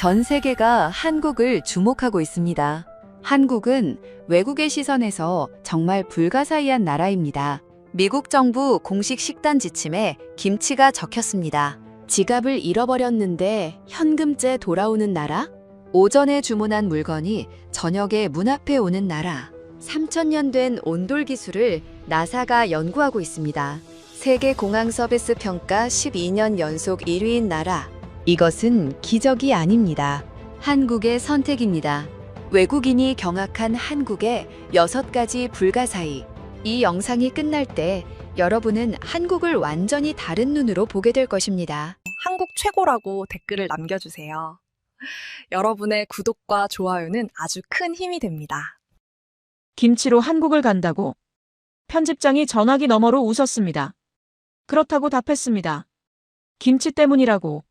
전 세계가 한국을 주목하고 있습니다. 한국은 외국의 시선에서 정말 불가사의한 나라입니다. 미국 정부 공식 식단 지침에 김치가 적혔습니다. 지갑을 잃어버렸는데 현금째 돌아오는 나라? 오전에 주문한 물건이 저녁에 문 앞에 오는 나라. 3000년 된 온돌 기술을 나사가 연구하고 있습니다. 세계 공항 서비스 평가 12년 연속 1위인 나라. 이것은 기적이 아닙니다. 한국의 선택입니다. 외국인이 경악한 한국의 6가지 불가사의. 이 영상이 끝날 때 여러분은 한국을 완전히 다른 눈으로 보게 될 것입니다. 한국 최고라고 댓글을 남겨주세요. 여러분의 구독과 좋아요는 아주 큰 힘이 됩니다. 김치로 한국을 간다고? 편집장이 전화기 너머로 웃었습니다. 그렇다고 답했습니다. 김치 때문이라고.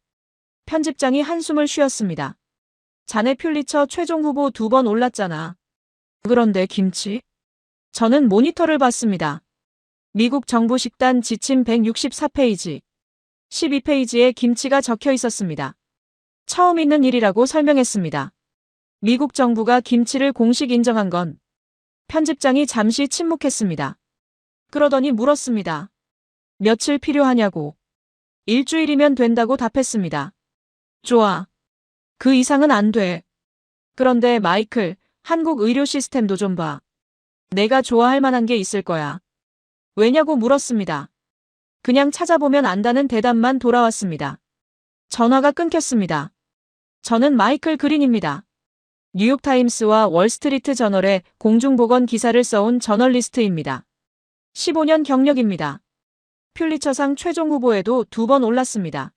편집장이 한숨을 쉬었습니다. 자네 퓰리처 최종 후보 2번 올랐잖아. 그런데 김치? 저는 모니터를 봤습니다. 미국 정부 식단 지침 164페이지, 12페이지에 김치가 적혀 있었습니다. 처음 있는 일이라고 설명했습니다. 미국 정부가 김치를 공식 인정한 건. 편집장이 잠시 침묵했습니다. 그러더니 물었습니다. 며칠 필요하냐고. 일주일이면 된다고 답했습니다. 좋아. 그 이상은 안 돼. 그런데 마이클, 한국 의료 시스템도 좀 봐. 내가 좋아할 만한 게 있을 거야. 왜냐고 물었습니다. 그냥 찾아보면 안다는 대답만 돌아왔습니다. 전화가 끊겼습니다. 저는 마이클 그린입니다. 뉴욕타임스와 월스트리트 저널에 공중보건 기사를 써온 저널리스트입니다. 15년 경력입니다. 퓰리처상 최종 후보에도 2번 올랐습니다.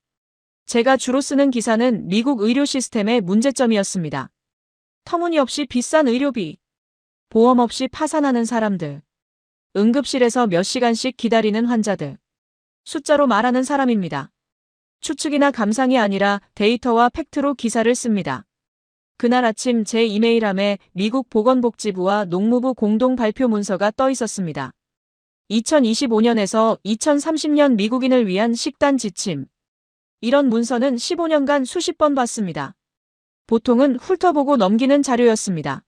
제가 주로 쓰는 기사는 미국 의료 시스템의 문제점이었습니다. 터무니없이 비싼 의료비, 보험 없이 파산하는 사람들, 응급실에서 몇 시간씩 기다리는 환자들, 숫자로 말하는 사람입니다. 추측이나 감상이 아니라 데이터와 팩트로 기사를 씁니다. 그날 아침 제 이메일함에 미국 보건복지부와 농무부 공동 발표 문서가 떠 있었습니다. 2025년에서 2030년 미국인을 위한 식단 지침. 이런 문서는 15년간 수십 번 봤습니다. 보통은 훑어보고 넘기는 자료였습니다.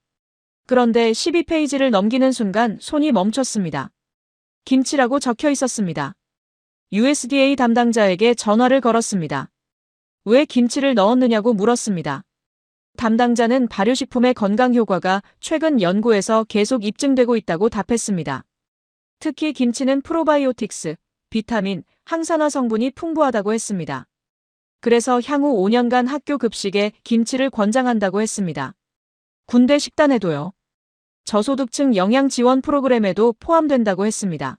그런데 12페이지를 넘기는 순간 손이 멈췄습니다. 김치라고 적혀 있었습니다. USDA 담당자에게 전화를 걸었습니다. 왜 김치를 넣었느냐고 물었습니다. 담당자는 발효식품의 건강 효과가 최근 연구에서 계속 입증되고 있다고 답했습니다. 특히 김치는 프로바이오틱스, 비타민, 항산화 성분이 풍부하다고 했습니다. 그래서 향후 5년간 학교 급식에 김치를 권장한다고 했습니다. 군대 식단에도요. 저소득층 영양 지원 프로그램에도 포함된다고 했습니다.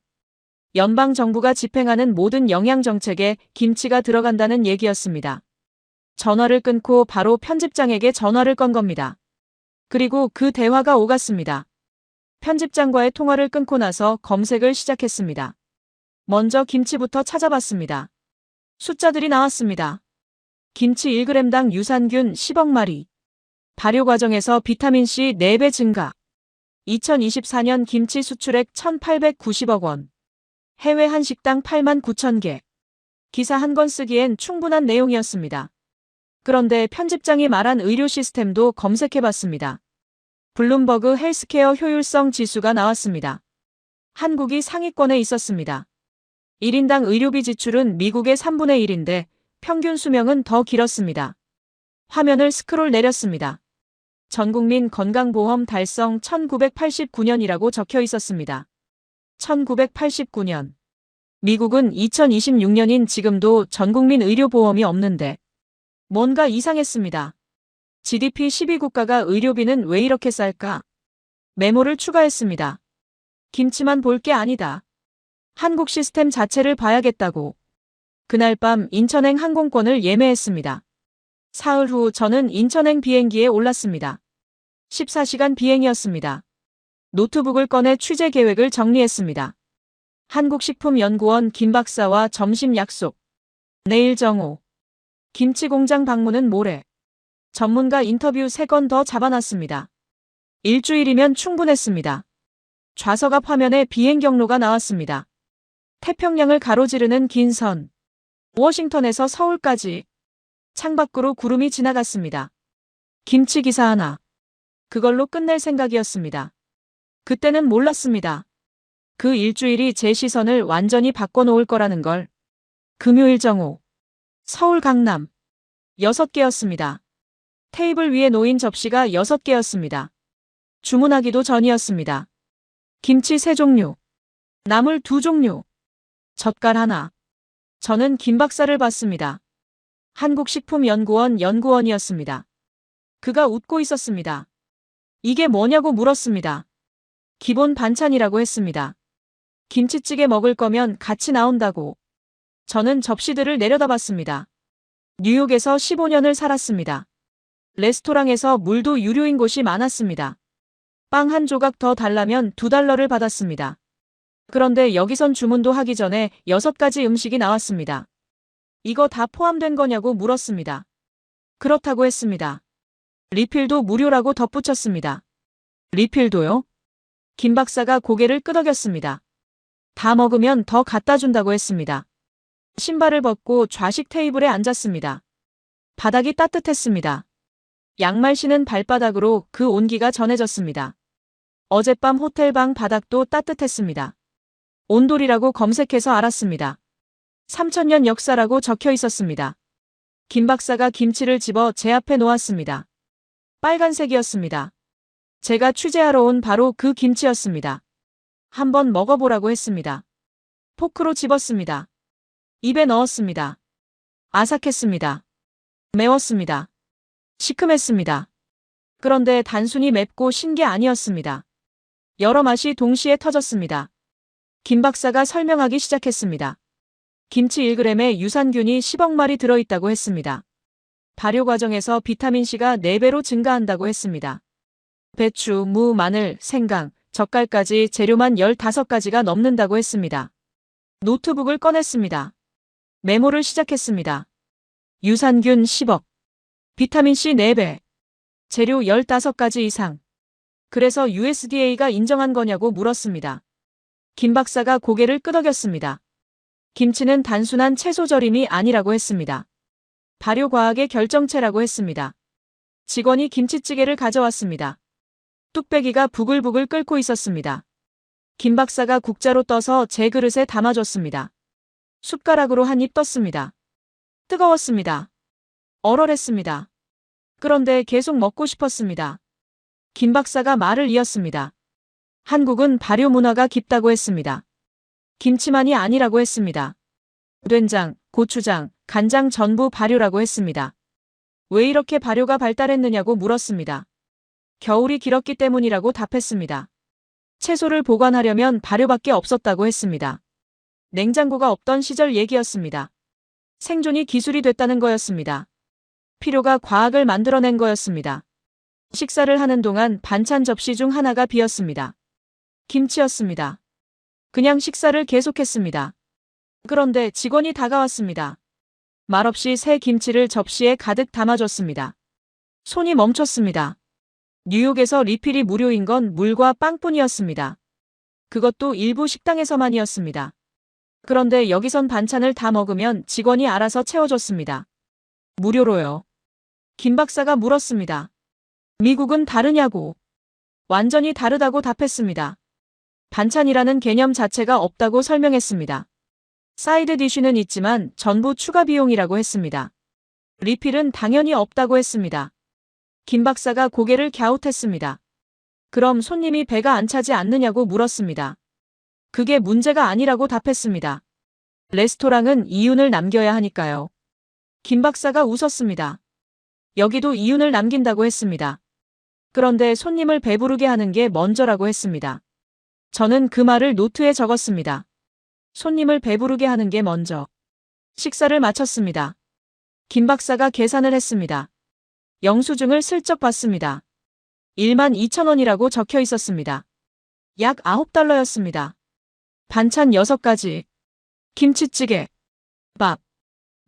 연방 정부가 집행하는 모든 영양 정책에 김치가 들어간다는 얘기였습니다. 전화를 끊고 바로 편집장에게 전화를 건 겁니다. 그리고 그 대화가 오갔습니다. 편집장과의 통화를 끊고 나서 검색을 시작했습니다. 먼저 김치부터 찾아봤습니다. 숫자들이 나왔습니다. 김치 1g당 유산균 10억 마리. 발효 과정에서 비타민C 4배 증가. 2024년 김치 수출액 1,890억 원. 해외 한식당 8만 9천 개. 기사 한 권 쓰기엔 충분한 내용이었습니다. 그런데 편집장이 말한 의료 시스템도 검색해봤습니다. 블룸버그 헬스케어 효율성 지수가 나왔습니다. 한국이 상위권에 있었습니다. 1인당 의료비 지출은 미국의 3분의 1인데 평균 수명은 더 길었습니다. 화면을 스크롤 내렸습니다. 전국민 건강보험 달성 1989년이라고 적혀 있었습니다. 1989년. 미국은 2026년인 지금도 전국민 의료보험이 없는데 뭔가 이상했습니다. GDP 12국가가 의료비는 왜 이렇게 쌀까? 메모를 추가했습니다. 김치만 볼 게 아니다. 한국 시스템 자체를 봐야겠다고. 그날 밤 인천행 항공권을 예매했습니다. 사흘 후 저는 인천행 비행기에 올랐습니다. 14시간 비행이었습니다. 노트북을 꺼내 취재 계획을 정리했습니다. 한국식품연구원 김 박사와 점심 약속. 내일 정오. 김치 공장 방문은 모레. 전문가 인터뷰 3건 더 잡아놨습니다. 일주일이면 충분했습니다. 좌석 앞 화면에 비행 경로가 나왔습니다. 태평양을 가로지르는 긴 선. 워싱턴에서 서울까지. 창밖으로 구름이 지나갔습니다. 김치 기사 하나. 그걸로 끝낼 생각이었습니다. 그때는 몰랐습니다. 그 일주일이 제 시선을 완전히 바꿔놓을 거라는 걸. 금요일 정오. 서울 강남. 6개였습니다. 테이블 위에 놓인 접시가 6개였습니다. 주문하기도 전이었습니다. 김치 3종류. 나물 2종류. 젓갈 하나. 저는 김 박사를 봤습니다. 한국식품연구원 연구원이었습니다. 그가 웃고 있었습니다. 이게 뭐냐고 물었습니다. 기본 반찬이라고 했습니다. 김치찌개 먹을 거면 같이 나온다고. 저는 접시들을 내려다봤습니다. 뉴욕에서 15년을 살았습니다. 레스토랑에서 물도 유료인 곳이 많았습니다. 빵 한 조각 더 달라면 $2를 받았습니다. 그런데 여기선 주문도 하기 전에 6가지 음식이 나왔습니다. 이거 다 포함된 거냐고 물었습니다. 그렇다고 했습니다. 리필도 무료라고 덧붙였습니다. 리필도요? 김 박사가 고개를 끄덕였습니다. 다 먹으면 더 갖다 준다고 했습니다. 신발을 벗고 좌식 테이블에 앉았습니다. 바닥이 따뜻했습니다. 양말 신은 발바닥으로 그 온기가 전해졌습니다. 어젯밤 호텔방 바닥도 따뜻했습니다. 온돌이라고 검색해서 알았습니다. 3000년 역사라고 적혀 있었습니다. 김 박사가 김치를 집어 제 앞에 놓았습니다. 빨간색이었습니다. 제가 취재하러 온 바로 그 김치였습니다. 한번 먹어보라고 했습니다. 포크로 집었습니다. 입에 넣었습니다. 아삭했습니다. 매웠습니다. 시큼했습니다. 그런데 단순히 맵고 신 게 아니었습니다. 여러 맛이 동시에 터졌습니다. 김 박사가 설명하기 시작했습니다. 김치 1g에 유산균이 10억 마리 들어있다고 했습니다. 발효 과정에서 비타민C가 4배로 증가한다고 했습니다. 배추, 무, 마늘, 생강, 젓갈까지 재료만 15가지가 넘는다고 했습니다. 노트북을 꺼냈습니다. 메모를 시작했습니다. 유산균 10억, 비타민C 4배, 재료 15가지 이상. 그래서 USDA가 인정한 거냐고 물었습니다. 김 박사가 고개를 끄덕였습니다. 김치는 단순한 채소 절임이 아니라고 했습니다. 발효과학의 결정체라고 했습니다. 직원이 김치찌개를 가져왔습니다. 뚝배기가 부글부글 끓고 있었습니다. 김 박사가 국자로 떠서 제 그릇에 담아줬습니다. 숟가락으로 한 입 떴습니다. 뜨거웠습니다. 얼얼했습니다. 그런데 계속 먹고 싶었습니다. 김 박사가 말을 이었습니다. 한국은 발효 문화가 깊다고 했습니다. 김치만이 아니라고 했습니다. 된장, 고추장, 간장 전부 발효라고 했습니다. 왜 이렇게 발효가 발달했느냐고 물었습니다. 겨울이 길었기 때문이라고 답했습니다. 채소를 보관하려면 발효밖에 없었다고 했습니다. 냉장고가 없던 시절 얘기였습니다. 생존이 기술이 됐다는 거였습니다. 필요가 과학을 만들어낸 거였습니다. 식사를 하는 동안 반찬 접시 중 하나가 비었습니다. 김치였습니다. 그냥 식사를 계속했습니다. 그런데 직원이 다가왔습니다. 말없이 새 김치를 접시에 가득 담아줬습니다. 손이 멈췄습니다. 뉴욕에서 리필이 무료인 건 물과 빵뿐이었습니다. 그것도 일부 식당에서만이었습니다. 그런데 여기선 반찬을 다 먹으면 직원이 알아서 채워줬습니다. 무료로요. 김 박사가 물었습니다. 미국은 다르냐고. 완전히 다르다고 답했습니다. 반찬이라는 개념 자체가 없다고 설명했습니다. 사이드 디쉬는 있지만 전부 추가 비용이라고 했습니다. 리필은 당연히 없다고 했습니다. 김 박사가 고개를 갸웃했습니다. 그럼 손님이 배가 안 차지 않느냐고 물었습니다. 그게 문제가 아니라고 답했습니다. 레스토랑은 이윤을 남겨야 하니까요. 김 박사가 웃었습니다. 여기도 이윤을 남긴다고 했습니다. 그런데 손님을 배부르게 하는 게 먼저라고 했습니다. 저는 그 말을 노트에 적었습니다. 손님을 배부르게 하는 게 먼저. 식사를 마쳤습니다. 김 박사가 계산을 했습니다. 영수증을 슬쩍 봤습니다. 12,000원이라고 적혀 있었습니다. 약 $9였습니다. 반찬 6가지, 김치찌개, 밥,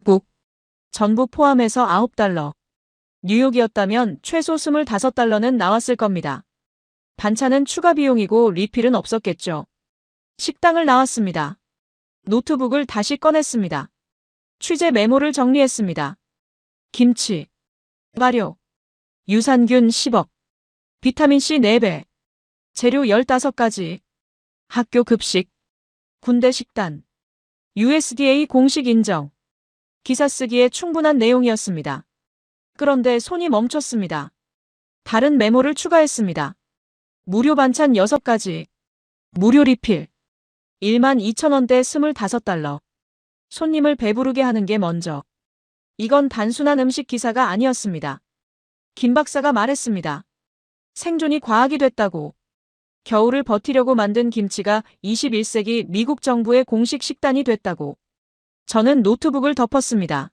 국, 전부 포함해서 $9. 뉴욕이었다면 최소 $25는 나왔을 겁니다. 반찬은 추가 비용이고 리필은 없었겠죠. 식당을 나왔습니다. 노트북을 다시 꺼냈습니다. 취재 메모를 정리했습니다. 김치, 발효, 유산균 10억, 비타민C 4배, 재료 15가지, 학교 급식, 군대 식단, USDA 공식 인정. 기사 쓰기에 충분한 내용이었습니다. 그런데 손이 멈췄습니다. 다른 메모를 추가했습니다. 무료 반찬 6가지, 무료 리필, 12,000원대 25달러. 손님을 배부르게 하는 게 먼저. 이건 단순한 음식 기사가 아니었습니다. 김 박사가 말했습니다. 생존이 과학이 됐다고. 겨울을 버티려고 만든 김치가 21세기 미국 정부의 공식 식단이 됐다고. 저는 노트북을 덮었습니다.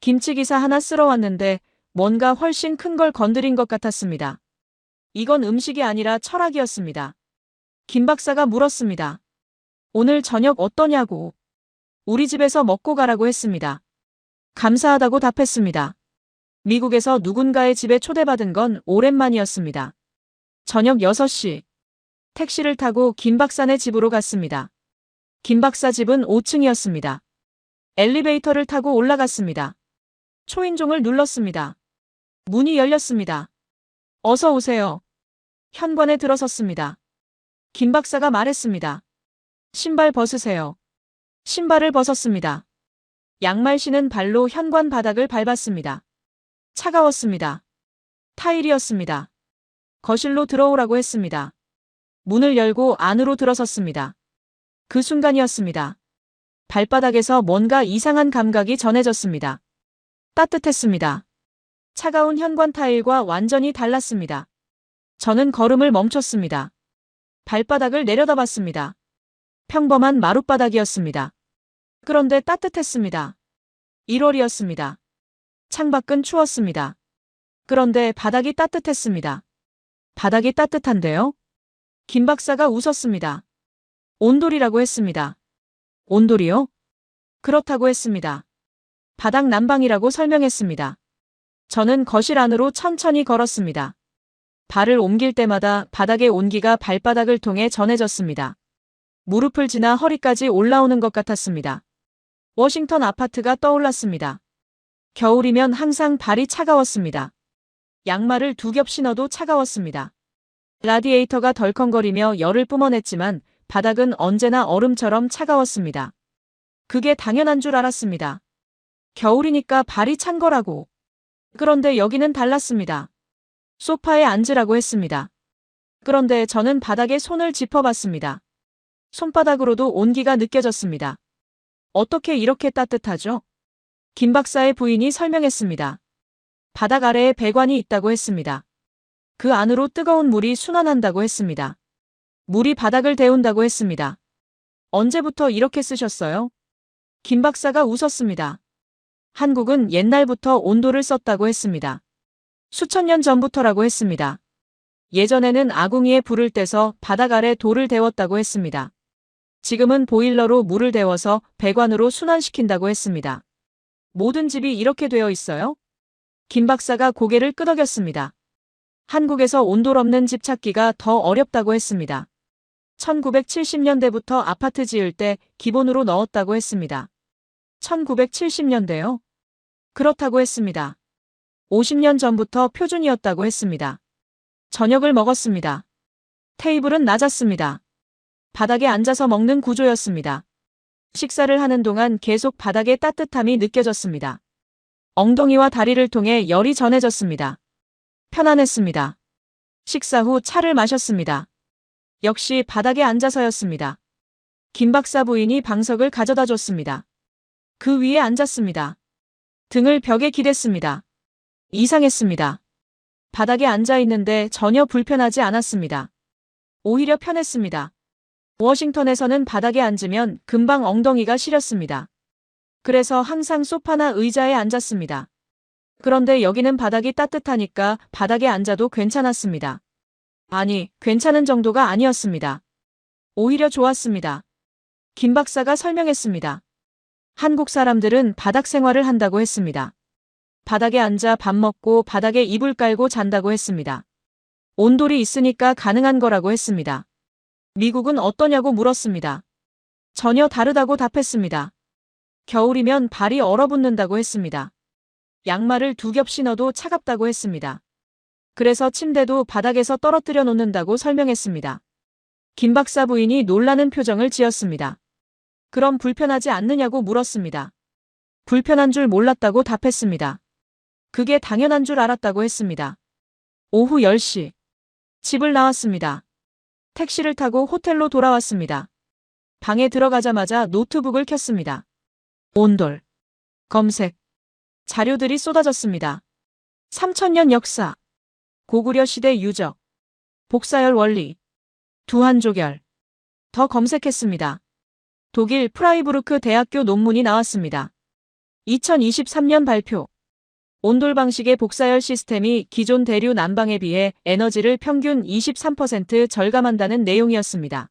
김치 기사 하나 쓸어 왔는데 뭔가 훨씬 큰 걸 건드린 것 같았습니다. 이건 음식이 아니라 철학이었습니다. 김 박사가 물었습니다. 오늘 저녁 어떠냐고. 우리 집에서 먹고 가라고 했습니다. 감사하다고 답했습니다. 미국에서 누군가의 집에 초대받은 건 오랜만이었습니다. 저녁 6시. 택시를 타고 김 박사네 집으로 갔습니다. 김 박사 집은 5층이었습니다. 엘리베이터를 타고 올라갔습니다. 초인종을 눌렀습니다. 문이 열렸습니다. 어서 오세요. 현관에 들어섰습니다. 김 박사가 말했습니다. 신발 벗으세요. 신발을 벗었습니다. 양말 신은 발로 현관 바닥을 밟았습니다. 차가웠습니다. 타일이었습니다. 거실로 들어오라고 했습니다. 문을 열고 안으로 들어섰습니다. 그 순간이었습니다. 발바닥에서 뭔가 이상한 감각이 전해졌습니다. 따뜻했습니다. 차가운 현관 타일과 완전히 달랐습니다. 저는 걸음을 멈췄습니다. 발바닥을 내려다봤습니다. 평범한 마룻바닥이었습니다. 그런데 따뜻했습니다. 1월이었습니다. 창밖은 추웠습니다. 그런데 바닥이 따뜻했습니다. 바닥이 따뜻한데요? 김 박사가 웃었습니다. 온돌이라고 했습니다. 온돌이요? 그렇다고 했습니다. 바닥 난방이라고 설명했습니다. 저는 거실 안으로 천천히 걸었습니다. 발을 옮길 때마다 바닥의 온기가 발바닥을 통해 전해졌습니다. 무릎을 지나 허리까지 올라오는 것 같았습니다. 워싱턴 아파트가 떠올랐습니다. 겨울이면 항상 발이 차가웠습니다. 양말을 2겹 신어도 차가웠습니다. 라디에이터가 덜컹거리며 열을 뿜어냈지만 바닥은 언제나 얼음처럼 차가웠습니다. 그게 당연한 줄 알았습니다. 겨울이니까 발이 찬 거라고. 그런데 여기는 달랐습니다. 소파에 앉으라고 했습니다. 그런데 저는 바닥에 손을 짚어봤습니다. 손바닥으로도 온기가 느껴졌습니다. 어떻게 이렇게 따뜻하죠? 김 박사의 부인이 설명했습니다. 바닥 아래에 배관이 있다고 했습니다. 그 안으로 뜨거운 물이 순환한다고 했습니다. 물이 바닥을 데운다고 했습니다. 언제부터 이렇게 쓰셨어요? 김 박사가 웃었습니다. 한국은 옛날부터 온도를 썼다고 했습니다. 수천 년 전부터라고 했습니다. 예전에는 아궁이에 불을 떼서 바닥 아래 돌을 데웠다고 했습니다. 지금은 보일러로 물을 데워서 배관으로 순환시킨다고 했습니다. 모든 집이 이렇게 되어 있어요? 김 박사가 고개를 끄덕였습니다. 한국에서 온돌 없는 집 찾기가 더 어렵다고 했습니다. 1970년대부터 아파트 지을 때 기본으로 넣었다고 했습니다. 1970년대요? 그렇다고 했습니다. 50년 전부터 표준이었다고 했습니다. 저녁을 먹었습니다. 테이블은 낮았습니다. 바닥에 앉아서 먹는 구조였습니다. 식사를 하는 동안 계속 바닥의 따뜻함이 느껴졌습니다. 엉덩이와 다리를 통해 열이 전해졌습니다. 편안했습니다. 식사 후 차를 마셨습니다. 역시 바닥에 앉아서였습니다. 김 박사 부인이 방석을 가져다 줬습니다. 그 위에 앉았습니다. 등을 벽에 기댔습니다. 이상했습니다. 바닥에 앉아 있는데 전혀 불편하지 않았습니다. 오히려 편했습니다. 워싱턴에서는 바닥에 앉으면 금방 엉덩이가 시렸습니다. 그래서 항상 소파나 의자에 앉았습니다. 그런데 여기는 바닥이 따뜻하니까 바닥에 앉아도 괜찮았습니다. 아니, 괜찮은 정도가 아니었습니다. 오히려 좋았습니다. 김 박사가 설명했습니다. 한국 사람들은 바닥 생활을 한다고 했습니다. 바닥에 앉아 밥 먹고 바닥에 이불 깔고 잔다고 했습니다. 온돌이 있으니까 가능한 거라고 했습니다. 미국은 어떠냐고 물었습니다. 전혀 다르다고 답했습니다. 겨울이면 발이 얼어붙는다고 했습니다. 양말을 2겹 신어도 차갑다고 했습니다. 그래서 침대도 바닥에서 떨어뜨려 놓는다고 설명했습니다. 김 박사 부인이 놀라는 표정을 지었습니다. 그럼 불편하지 않느냐고 물었습니다. 불편한 줄 몰랐다고 답했습니다. 그게 당연한 줄 알았다고 했습니다. 오후 10시. 집을 나왔습니다. 택시를 타고 호텔로 돌아왔습니다. 방에 들어가자마자 노트북을 켰습니다. 온돌. 검색. 자료들이 쏟아졌습니다. 3000년 역사. 고구려 시대 유적. 복사열 원리. 두한조결. 더 검색했습니다. 독일 프라이부르크 대학교 논문이 나왔습니다. 2023년 발표. 온돌 방식의 복사열 시스템이 기존 대류 난방에 비해 에너지를 평균 23% 절감한다는 내용이었습니다.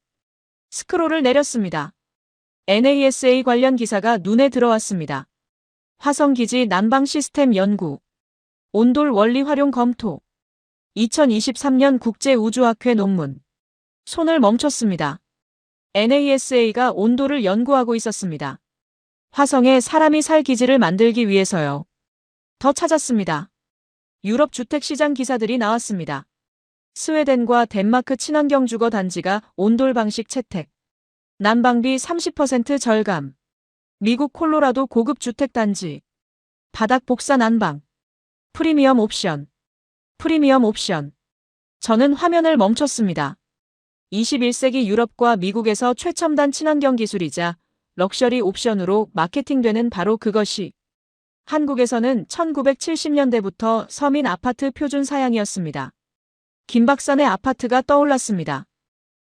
스크롤을 내렸습니다. NASA 관련 기사가 눈에 들어왔습니다. 화성기지 난방 시스템 연구. 온돌 원리 활용 검토. 2023년 국제우주학회 논문. 손을 멈췄습니다. NASA가 온돌을 연구하고 있었습니다. 화성에 사람이 살 기지를 만들기 위해서요. 더 찾았습니다. 유럽 주택시장 기사들이 나왔습니다. 스웨덴과 덴마크 친환경 주거 단지가 온돌 방식 채택. 난방비 30% 절감. 미국 콜로라도 고급 주택 단지. 바닥 복사 난방. 프리미엄 옵션. 프리미엄 옵션. 저는 화면을 멈췄습니다. 21세기 유럽과 미국에서 최첨단 친환경 기술이자 럭셔리 옵션으로 마케팅되는 바로 그것이 한국에서는 1970년대부터 서민 아파트 표준 사양이었습니다. 김박산의 아파트가 떠올랐습니다.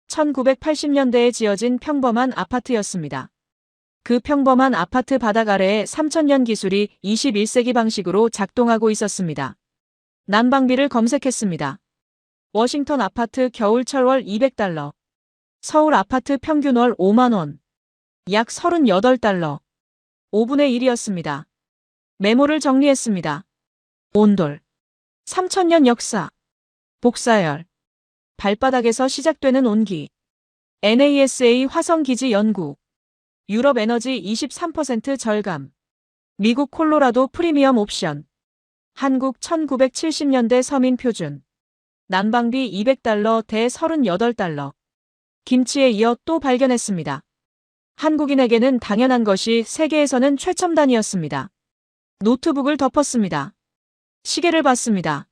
1980년대에 지어진 평범한 아파트였습니다. 그 평범한 아파트 바닥 아래에 3000년 기술이 21세기 방식으로 작동하고 있었습니다. 난방비를 검색했습니다. 워싱턴 아파트 겨울철 월 $200. 서울 아파트 평균 월 5만 원. 약 $38. 5분의 1이었습니다. 메모를 정리했습니다. 온돌. 3000년 역사. 복사열. 발바닥에서 시작되는 온기. NASA 화성기지 연구. 유럽 에너지 23% 절감. 미국 콜로라도 프리미엄 옵션. 한국 1970년대 서민 표준. 난방비 $200 대 $38. 김치에 이어 또 발견했습니다. 한국인에게는 당연한 것이 세계에서는 최첨단이었습니다. 노트북을 덮었습니다. 시계를 봤습니다.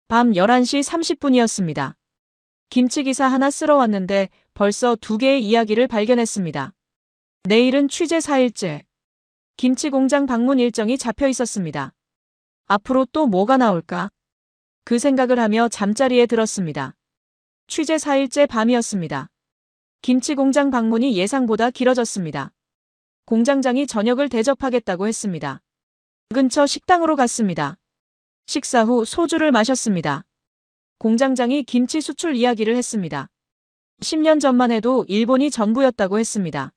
밤 11시 30분이었습니다. 김치 기사 하나 쓰러 왔는데 벌써 2개의 이야기를 발견했습니다. 내일은 취재 4일째. 김치 공장 방문 일정이 잡혀 있었습니다. 앞으로 또 뭐가 나올까? 그 생각을 하며 잠자리에 들었습니다. 취재 4일째 밤이었습니다. 김치 공장 방문이 예상보다 길어졌습니다. 공장장이 저녁을 대접하겠다고 했습니다. 근처 식당으로 갔습니다. 식사 후 소주를 마셨습니다. 공장장이 김치 수출 이야기를 했습니다. 10년 전만 해도 일본이 전부였다고 했습니다.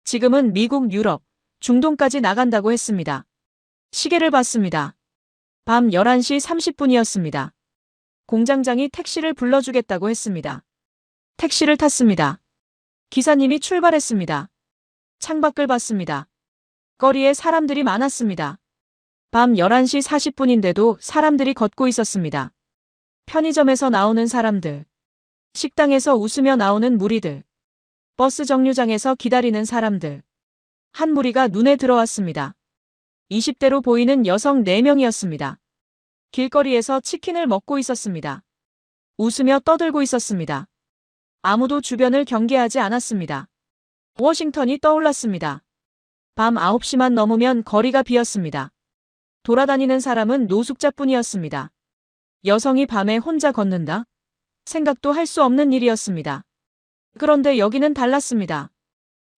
지금은 미국, 유럽, 중동까지 나간다고 했습니다. 시계를 봤습니다. 밤 11시 30분이었습니다. 공장장이 택시를 불러주겠다고 했습니다. 택시를 탔습니다. 기사님이 출발했습니다. 창밖을 봤습니다. 거리에 사람들이 많았습니다. 밤 11시 40분인데도 사람들이 걷고 있었습니다. 편의점에서 나오는 사람들, 식당에서 웃으며 나오는 무리들, 버스 정류장에서 기다리는 사람들. 한 무리가 눈에 들어왔습니다. 20대로 보이는 여성 4명이었습니다. 길거리에서 치킨을 먹고 있었습니다. 웃으며 떠들고 있었습니다. 아무도 주변을 경계하지 않았습니다. 워싱턴이 떠올랐습니다. 밤 9시만 넘으면 거리가 비었습니다. 돌아다니는 사람은 노숙자뿐이었습니다. 여성이 밤에 혼자 걷는다? 생각도 할 수 없는 일이었습니다. 그런데 여기는 달랐습니다.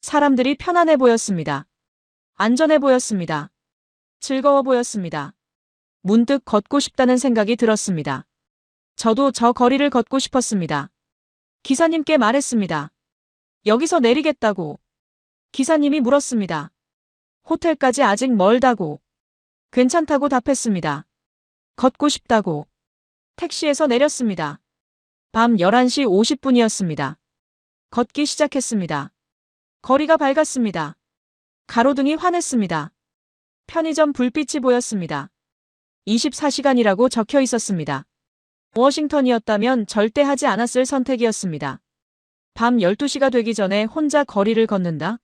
사람들이 편안해 보였습니다. 안전해 보였습니다. 즐거워 보였습니다. 문득 걷고 싶다는 생각이 들었습니다. 저도 저 거리를 걷고 싶었습니다. 기사님께 말했습니다. 여기서 내리겠다고. 기사님이 물었습니다. 호텔까지 아직 멀다고. 괜찮다고 답했습니다. 걷고 싶다고. 택시에서 내렸습니다. 밤 11시 50분이었습니다. 걷기 시작했습니다. 거리가 밝았습니다. 가로등이 환했습니다. 편의점 불빛이 보였습니다. 24시간이라고 적혀 있었습니다. 워싱턴이었다면 절대 하지 않았을 선택이었습니다. 밤 12시가 되기 전에 혼자 거리를 걷는다?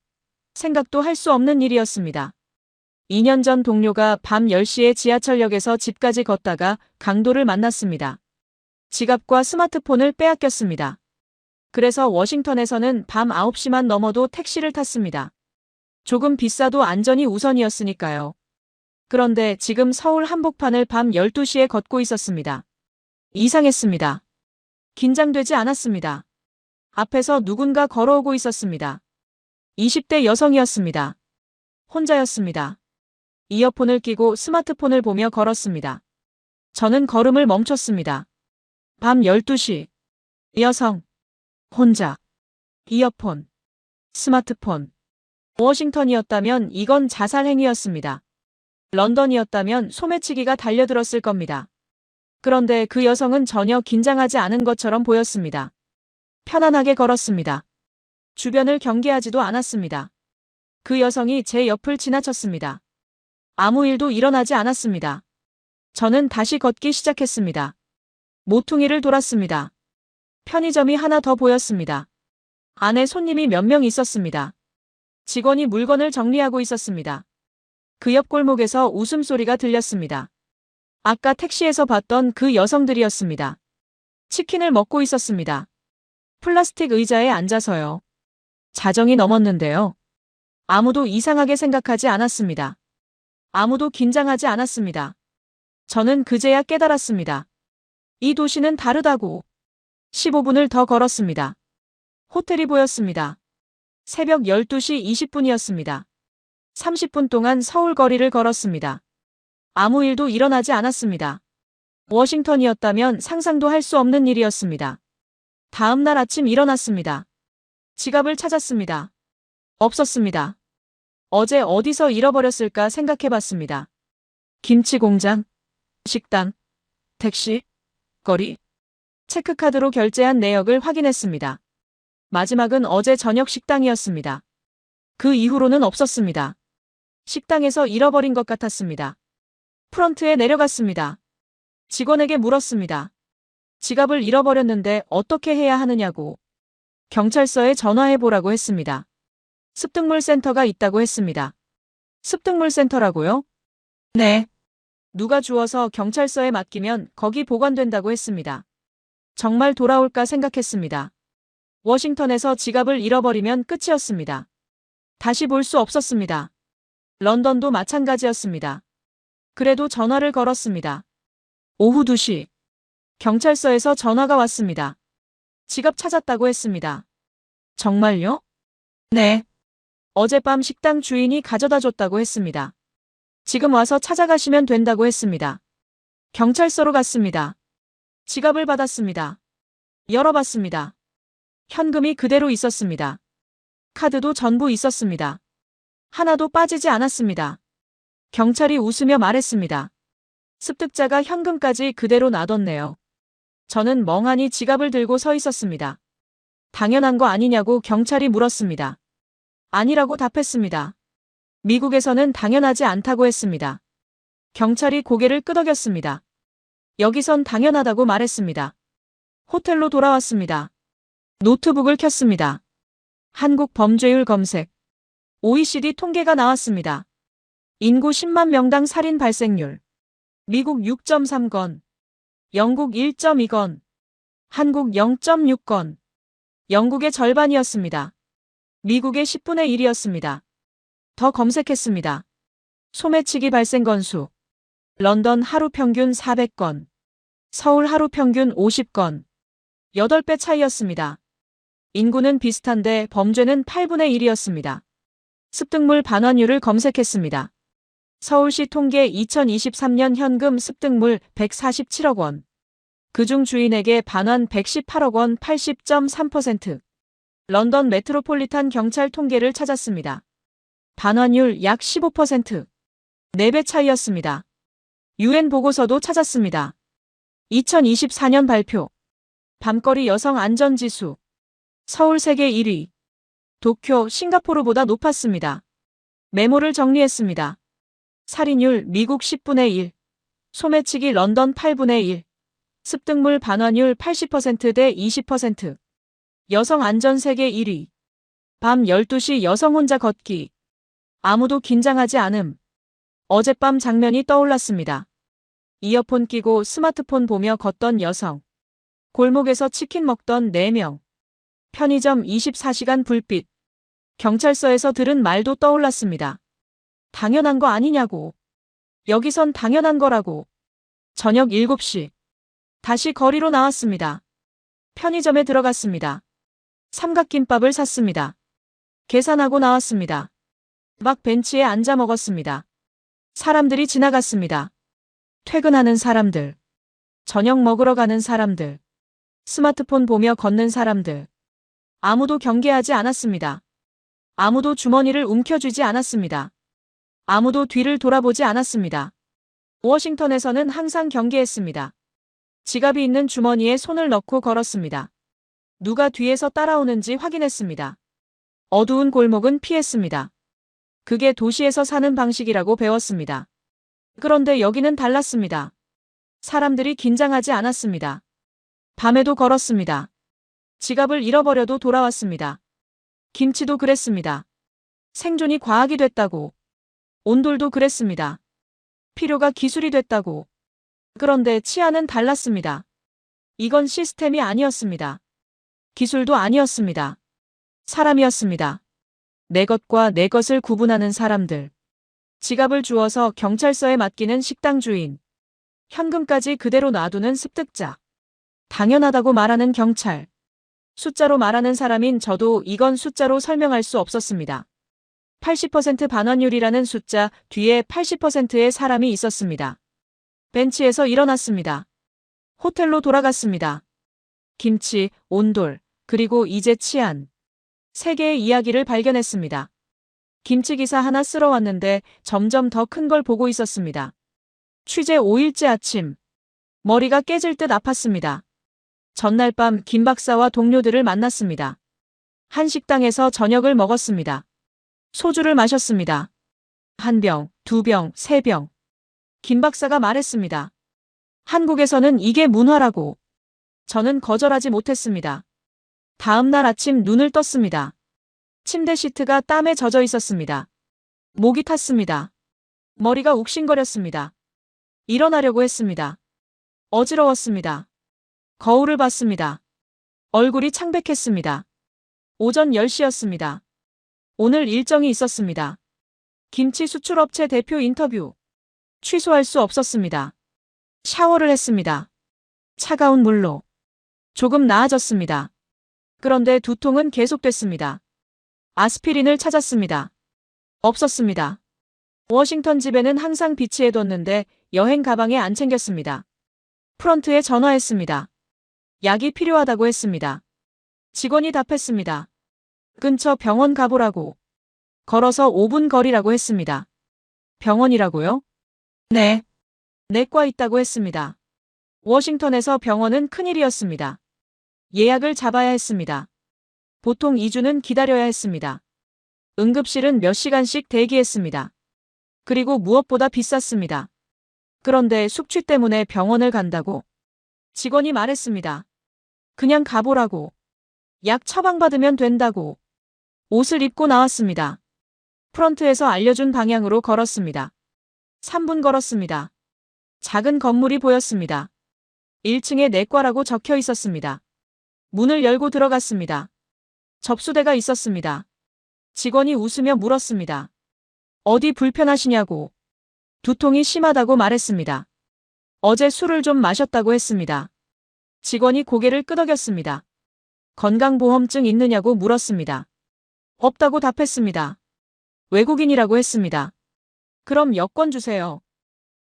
생각도 할 수 없는 일이었습니다. 2년 전 동료가 밤 10시에 지하철역에서 집까지 걷다가 강도를 만났습니다. 지갑과 스마트폰을 빼앗겼습니다. 그래서 워싱턴에서는 밤 9시만 넘어도 택시를 탔습니다. 조금 비싸도 안전이 우선이었으니까요. 그런데 지금 서울 한복판을 밤 12시에 걷고 있었습니다. 이상했습니다. 긴장되지 않았습니다. 앞에서 누군가 걸어오고 있었습니다. 20대 여성이었습니다. 혼자였습니다. 이어폰을 끼고 스마트폰을 보며 걸었습니다. 저는 걸음을 멈췄습니다. 밤 12시. 여성. 혼자. 이어폰. 스마트폰. 워싱턴이었다면 이건 자살 행위였습니다. 런던이었다면 소매치기가 달려들었을 겁니다. 그런데 그 여성은 전혀 긴장하지 않은 것처럼 보였습니다. 편안하게 걸었습니다. 주변을 경계하지도 않았습니다. 그 여성이 제 옆을 지나쳤습니다. 아무 일도 일어나지 않았습니다. 저는 다시 걷기 시작했습니다. 모퉁이를 돌았습니다. 편의점이 하나 더 보였습니다. 안에 손님이 몇 명 있었습니다. 직원이 물건을 정리하고 있었습니다. 그 옆 골목에서 웃음소리가 들렸습니다. 아까 택시에서 봤던 그 여성들이었습니다. 치킨을 먹고 있었습니다. 플라스틱 의자에 앉아서요. 자정이 넘었는데요. 아무도 이상하게 생각하지 않았습니다. 아무도 긴장하지 않았습니다. 저는 그제야 깨달았습니다. 이 도시는 다르다고. 15분을 더 걸었습니다. 호텔이 보였습니다. 새벽 12시 20분이었습니다. 30분 동안 서울 거리를 걸었습니다. 아무 일도 일어나지 않았습니다. 워싱턴이었다면 상상도 할 수 없는 일이었습니다. 다음 날 아침 일어났습니다. 지갑을 찾았습니다. 없었습니다. 어제 어디서 잃어버렸을까 생각해봤습니다. 김치 공장, 식당, 택시, 거리. 체크카드로 결제한 내역을 확인했습니다. 마지막은 어제 저녁 식당이었습니다. 그 이후로는 없었습니다. 식당에서 잃어버린 것 같았습니다. 프런트에 내려갔습니다. 직원에게 물었습니다. 지갑을 잃어버렸는데 어떻게 해야 하느냐고. 경찰서에 전화해보라고 했습니다. 습득물 센터가 있다고 했습니다. 습득물 센터라고요? 네. 누가 주워서 경찰서에 맡기면 거기 보관된다고 했습니다. 정말 돌아올까 생각했습니다. 워싱턴에서 지갑을 잃어버리면 끝이었습니다. 다시 볼 수 없었습니다. 런던도 마찬가지였습니다. 그래도 전화를 걸었습니다. 오후 2시. 경찰서에서 전화가 왔습니다. 지갑 찾았다고 했습니다. 정말요? 네. 어젯밤 식당 주인이 가져다 줬다고 했습니다. 지금 와서 찾아가시면 된다고 했습니다. 경찰서로 갔습니다. 지갑을 받았습니다. 열어봤습니다. 현금이 그대로 있었습니다. 카드도 전부 있었습니다. 하나도 빠지지 않았습니다. 경찰이 웃으며 말했습니다. 습득자가 현금까지 그대로 놔뒀네요. 저는 멍하니 지갑을 들고 서 있었습니다. 당연한 거 아니냐고 경찰이 물었습니다. 아니라고 답했습니다. 미국에서는 당연하지 않다고 했습니다. 경찰이 고개를 끄덕였습니다. 여기선 당연하다고 말했습니다. 호텔로 돌아왔습니다. 노트북을 켰습니다. 한국 범죄율 검색. OECD 통계가 나왔습니다. 인구 10만 명당 살인 발생률. 미국 6.3건. 영국 1.2건. 한국 0.6건. 영국의 절반이었습니다. 미국의 10분의 1이었습니다. 더 검색했습니다. 소매치기 발생 건수. 런던 하루 평균 400건. 서울 하루 평균 50건. 8배 차이였습니다. 인구는 비슷한데 범죄는 8분의 1이었습니다. 습득물 반환율을 검색했습니다. 서울시 통계 2023년 현금 습득물 147억 원. 그중 주인에게 반환 118억 원 80.3%. 런던 메트로폴리탄 경찰 통계를 찾았습니다. 반환율 약 15%. 4배 차이였습니다. UN 보고서도 찾았습니다. 2024년 발표. 밤거리 여성 안전지수. 서울 세계 1위. 도쿄, 싱가포르보다 높았습니다. 메모를 정리했습니다. 살인율 미국 10분의 1. 소매치기 런던 8분의 1. 습득물 반환율 80%대 20%. 여성 안전 세계 1위. 밤 12시 여성 혼자 걷기. 아무도 긴장하지 않음. 어젯밤 장면이 떠올랐습니다. 이어폰 끼고 스마트폰 보며 걷던 여성. 골목에서 치킨 먹던 4명. 편의점 24시간 불빛. 경찰서에서 들은 말도 떠올랐습니다. 당연한 거 아니냐고. 여기선 당연한 거라고. 저녁 7시. 다시 거리로 나왔습니다. 편의점에 들어갔습니다. 삼각김밥을 샀습니다. 계산하고 나왔습니다. 막 벤치에 앉아 먹었습니다. 사람들이 지나갔습니다. 퇴근하는 사람들. 저녁 먹으러 가는 사람들. 스마트폰 보며 걷는 사람들. 아무도 경계하지 않았습니다. 아무도 주머니를 움켜쥐지 않았습니다. 아무도 뒤를 돌아보지 않았습니다. 워싱턴에서는 항상 경계했습니다. 지갑이 있는 주머니에 손을 넣고 걸었습니다. 누가 뒤에서 따라오는지 확인했습니다. 어두운 골목은 피했습니다. 그게 도시에서 사는 방식이라고 배웠습니다. 그런데 여기는 달랐습니다. 사람들이 긴장하지 않았습니다. 밤에도 걸었습니다. 지갑을 잃어버려도 돌아왔습니다. 김치도 그랬습니다. 생존이 과학이 됐다고. 온돌도 그랬습니다. 필요가 기술이 됐다고. 그런데 치안은 달랐습니다. 이건 시스템이 아니었습니다. 기술도 아니었습니다. 사람이었습니다. 내 것과 내 것을 구분하는 사람들. 지갑을 주워서 경찰서에 맡기는 식당 주인. 현금까지 그대로 놔두는 습득자. 당연하다고 말하는 경찰. 숫자로 말하는 사람인 저도 이건 숫자로 설명할 수 없었습니다. 80% 반환율이라는 숫자 뒤에 80%의 사람이 있었습니다. 벤치에서 일어났습니다. 호텔로 돌아갔습니다. 김치, 온돌, 그리고 이제 치안. 세 개의 이야기를 발견했습니다. 김치 기사 하나 쓸어 왔는데 점점 더 큰 걸 보고 있었습니다. 취재 5일째 아침. 머리가 깨질 듯 아팠습니다. 전날 밤 김 박사와 동료들을 만났습니다. 한 식당에서 저녁을 먹었습니다. 소주를 마셨습니다. 1병, 2병, 3병. 김 박사가 말했습니다. 한국에서는 이게 문화라고. 저는 거절하지 못했습니다. 다음 날 아침 눈을 떴습니다. 침대 시트가 땀에 젖어 있었습니다. 목이 탔습니다. 머리가 욱신거렸습니다. 일어나려고 했습니다. 어지러웠습니다. 거울을 봤습니다. 얼굴이 창백했습니다. 오전 10시였습니다. 오늘 일정이 있었습니다. 김치 수출업체 대표 인터뷰. 취소할 수 없었습니다. 샤워를 했습니다. 차가운 물로. 조금 나아졌습니다. 그런데 두통은 계속됐습니다. 아스피린을 찾았습니다. 없었습니다. 워싱턴 집에는 항상 비치해뒀는데 여행 가방에 안 챙겼습니다. 프런트에 전화했습니다. 약이 필요하다고 했습니다. 직원이 답했습니다. 근처 병원 가보라고. 걸어서 5분 거리라고 했습니다. 병원이라고요? 네. 내과 있다고 했습니다. 워싱턴에서 병원은 큰일이었습니다. 예약을 잡아야 했습니다. 보통 2주는 기다려야 했습니다. 응급실은 몇 시간씩 대기했습니다. 그리고 무엇보다 비쌌습니다. 그런데 숙취 때문에 병원을 간다고 직원이 말했습니다. 그냥 가보라고. 약 처방받으면 된다고. 옷을 입고 나왔습니다. 프런트에서 알려준 방향으로 걸었습니다. 3분 걸었습니다. 작은 건물이 보였습니다. 1층에 내과라고 적혀 있었습니다. 문을 열고 들어갔습니다. 접수대가 있었습니다. 직원이 웃으며 물었습니다. 어디 불편하시냐고. 두통이 심하다고 말했습니다. 어제 술을 좀 마셨다고 했습니다. 직원이 고개를 끄덕였습니다. 건강보험증 있느냐고 물었습니다. 없다고 답했습니다. 외국인이라고 했습니다. 그럼 여권 주세요.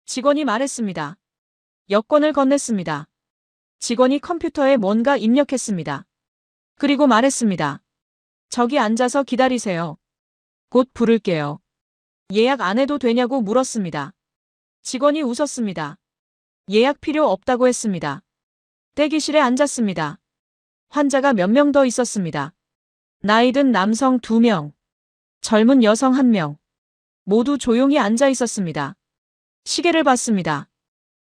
직원이 말했습니다. 여권을 건넸습니다. 직원이 컴퓨터에 뭔가 입력했습니다. 그리고 말했습니다. 저기 앉아서 기다리세요. 곧 부를게요. 예약 안 해도 되냐고 물었습니다. 직원이 웃었습니다. 예약 필요 없다고 했습니다. 대기실에 앉았습니다. 환자가 몇 명 더 있었습니다. 나이 든 남성 2명, 젊은 여성 1명. 모두 조용히 앉아 있었습니다. 시계를 봤습니다.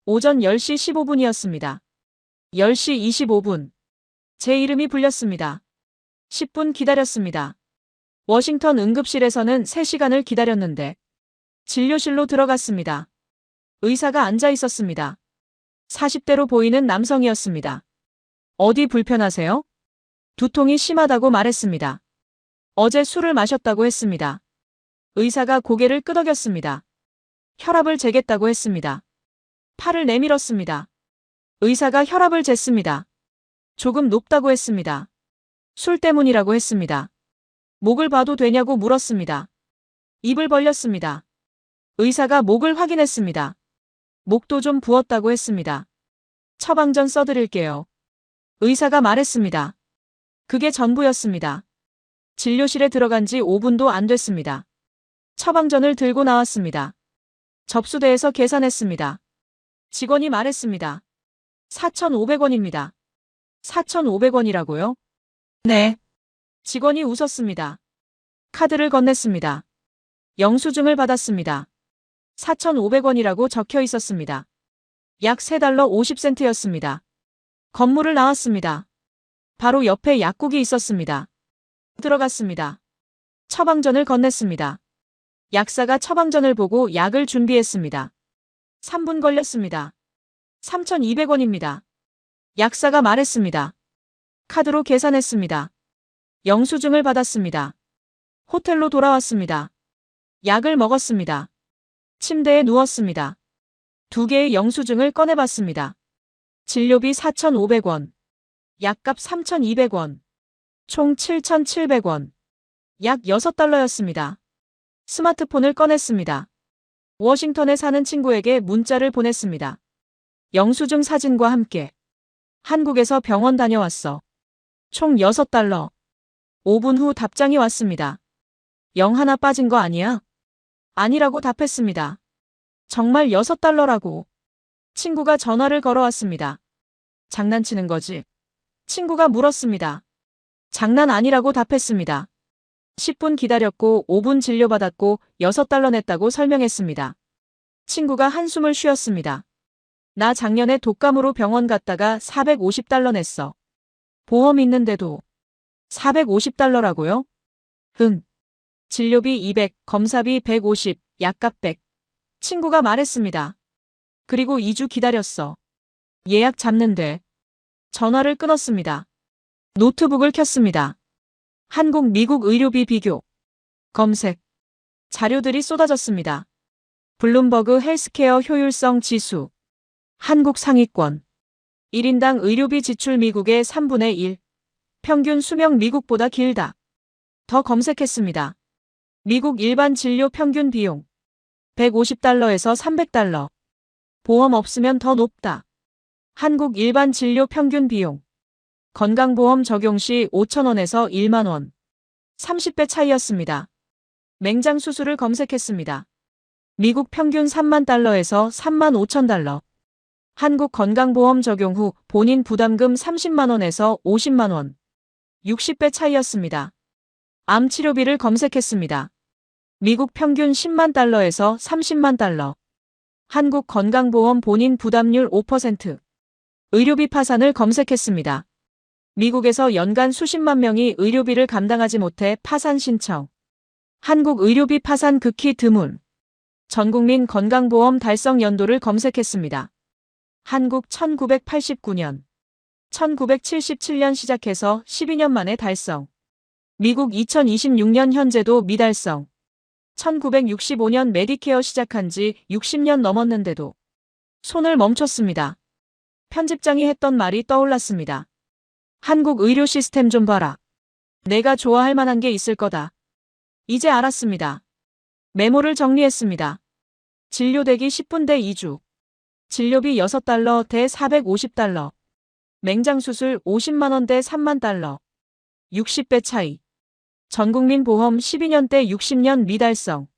오전 10시 15분이었습니다. 10시 25분. 제 이름이 불렸습니다. 10분 기다렸습니다. 워싱턴 응급실에서는 3시간을 기다렸는데 진료실로 들어갔습니다. 의사가 앉아 있었습니다. 40대로 보이는 남성이었습니다. 어디 불편하세요? 두통이 심하다고 말했습니다. 어제 술을 마셨다고 했습니다. 의사가 고개를 끄덕였습니다. 혈압을 재겠다고 했습니다. 팔을 내밀었습니다. 의사가 혈압을 쟀습니다. 조금 높다고 했습니다. 술 때문이라고 했습니다. 목을 봐도 되냐고 물었습니다. 입을 벌렸습니다. 의사가 목을 확인했습니다. 목도 좀 부었다고 했습니다. 처방전 써드릴게요. 의사가 말했습니다. 그게 전부였습니다. 진료실에 들어간 지 5분도 안 됐습니다. 처방전을 들고 나왔습니다. 접수대에서 계산했습니다. 직원이 말했습니다. 4,500원입니다. 4,500원이라고요? 네. 직원이 웃었습니다. 카드를 건넸습니다. 영수증을 받았습니다. 4,500원이라고 적혀 있었습니다. 약 3달러 50센트였습니다. 건물을 나왔습니다. 바로 옆에 약국이 있었습니다. 들어갔습니다. 처방전을 건넸습니다. 약사가 처방전을 보고 약을 준비했습니다. 3분 걸렸습니다. 3,200원입니다. 약사가 말했습니다. 카드로 계산했습니다. 영수증을 받았습니다. 호텔로 돌아왔습니다. 약을 먹었습니다. 침대에 누웠습니다. 2개의 영수증을 꺼내봤습니다. 진료비 4,500원, 약값 3,200원, 총 7,700원, 약 6달러였습니다. 스마트폰을 꺼냈습니다. 워싱턴에 사는 친구에게 문자를 보냈습니다. 영수증 사진과 함께. 한국에서 병원 다녀왔어. 총 6달러. 5분 후 답장이 왔습니다. 영 하나 빠진 거 아니야? 아니라고 답했습니다. 정말 6달러라고. 친구가 전화를 걸어왔습니다. 장난치는 거지? 친구가 물었습니다. 장난 아니라고 답했습니다. 10분 기다렸고 5분 진료받았고 6달러 냈다고 설명했습니다. 친구가 한숨을 쉬었습니다. 나 작년에 독감으로 병원 갔다가 450달러 냈어. 보험 있는데도 450달러라고요? 응. 진료비 200, 검사비 150, 약값 100. 친구가 말했습니다. 그리고 2주 기다렸어. 예약 잡는데. 전화를 끊었습니다. 노트북을 켰습니다. 한국, 미국 의료비 비교. 검색. 자료들이 쏟아졌습니다. 블룸버그 헬스케어 효율성 지수. 한국 상위권. 1인당 의료비 지출 미국의 3분의 1. 평균 수명 미국보다 길다. 더 검색했습니다. 미국 일반 진료 평균 비용. 150달러에서 300달러. 보험 없으면 더 높다. 한국 일반 진료 평균 비용. 건강보험 적용 시 5,000원에서 1만원. 30배 차이였습니다. 맹장 수술을 검색했습니다. 미국 평균 3만 달러에서 3만 5천 달러. 한국 건강보험 적용 후 본인 부담금 30만원에서 50만원. 60배 차이였습니다. 암 치료비를 검색했습니다. 미국 평균 10만 달러에서 30만 달러. 한국 건강보험 본인 부담률 5%. 의료비 파산을 검색했습니다. 미국에서 연간 수십만 명이 의료비를 감당하지 못해 파산 신청. 한국 의료비 파산 극히 드문. 전국민 건강보험 달성 연도를 검색했습니다. 한국 1989년. 1977년 시작해서 12년 만에 달성. 미국 2026년 현재도 미달성. 1965년 메디케어 시작한 지 60년 넘었는데도 손을 멈췄습니다. 편집장이 했던 말이 떠올랐습니다. 한국 의료 시스템 좀 봐라. 내가 좋아할 만한 게 있을 거다. 이제 알았습니다. 메모를 정리했습니다. 진료대기 10분 대 2주. 진료비 6달러 대 450달러. 맹장수술 50만원 대 3만 달러. 60배 차이. 전국민 보험 12년 대 60년 미달성.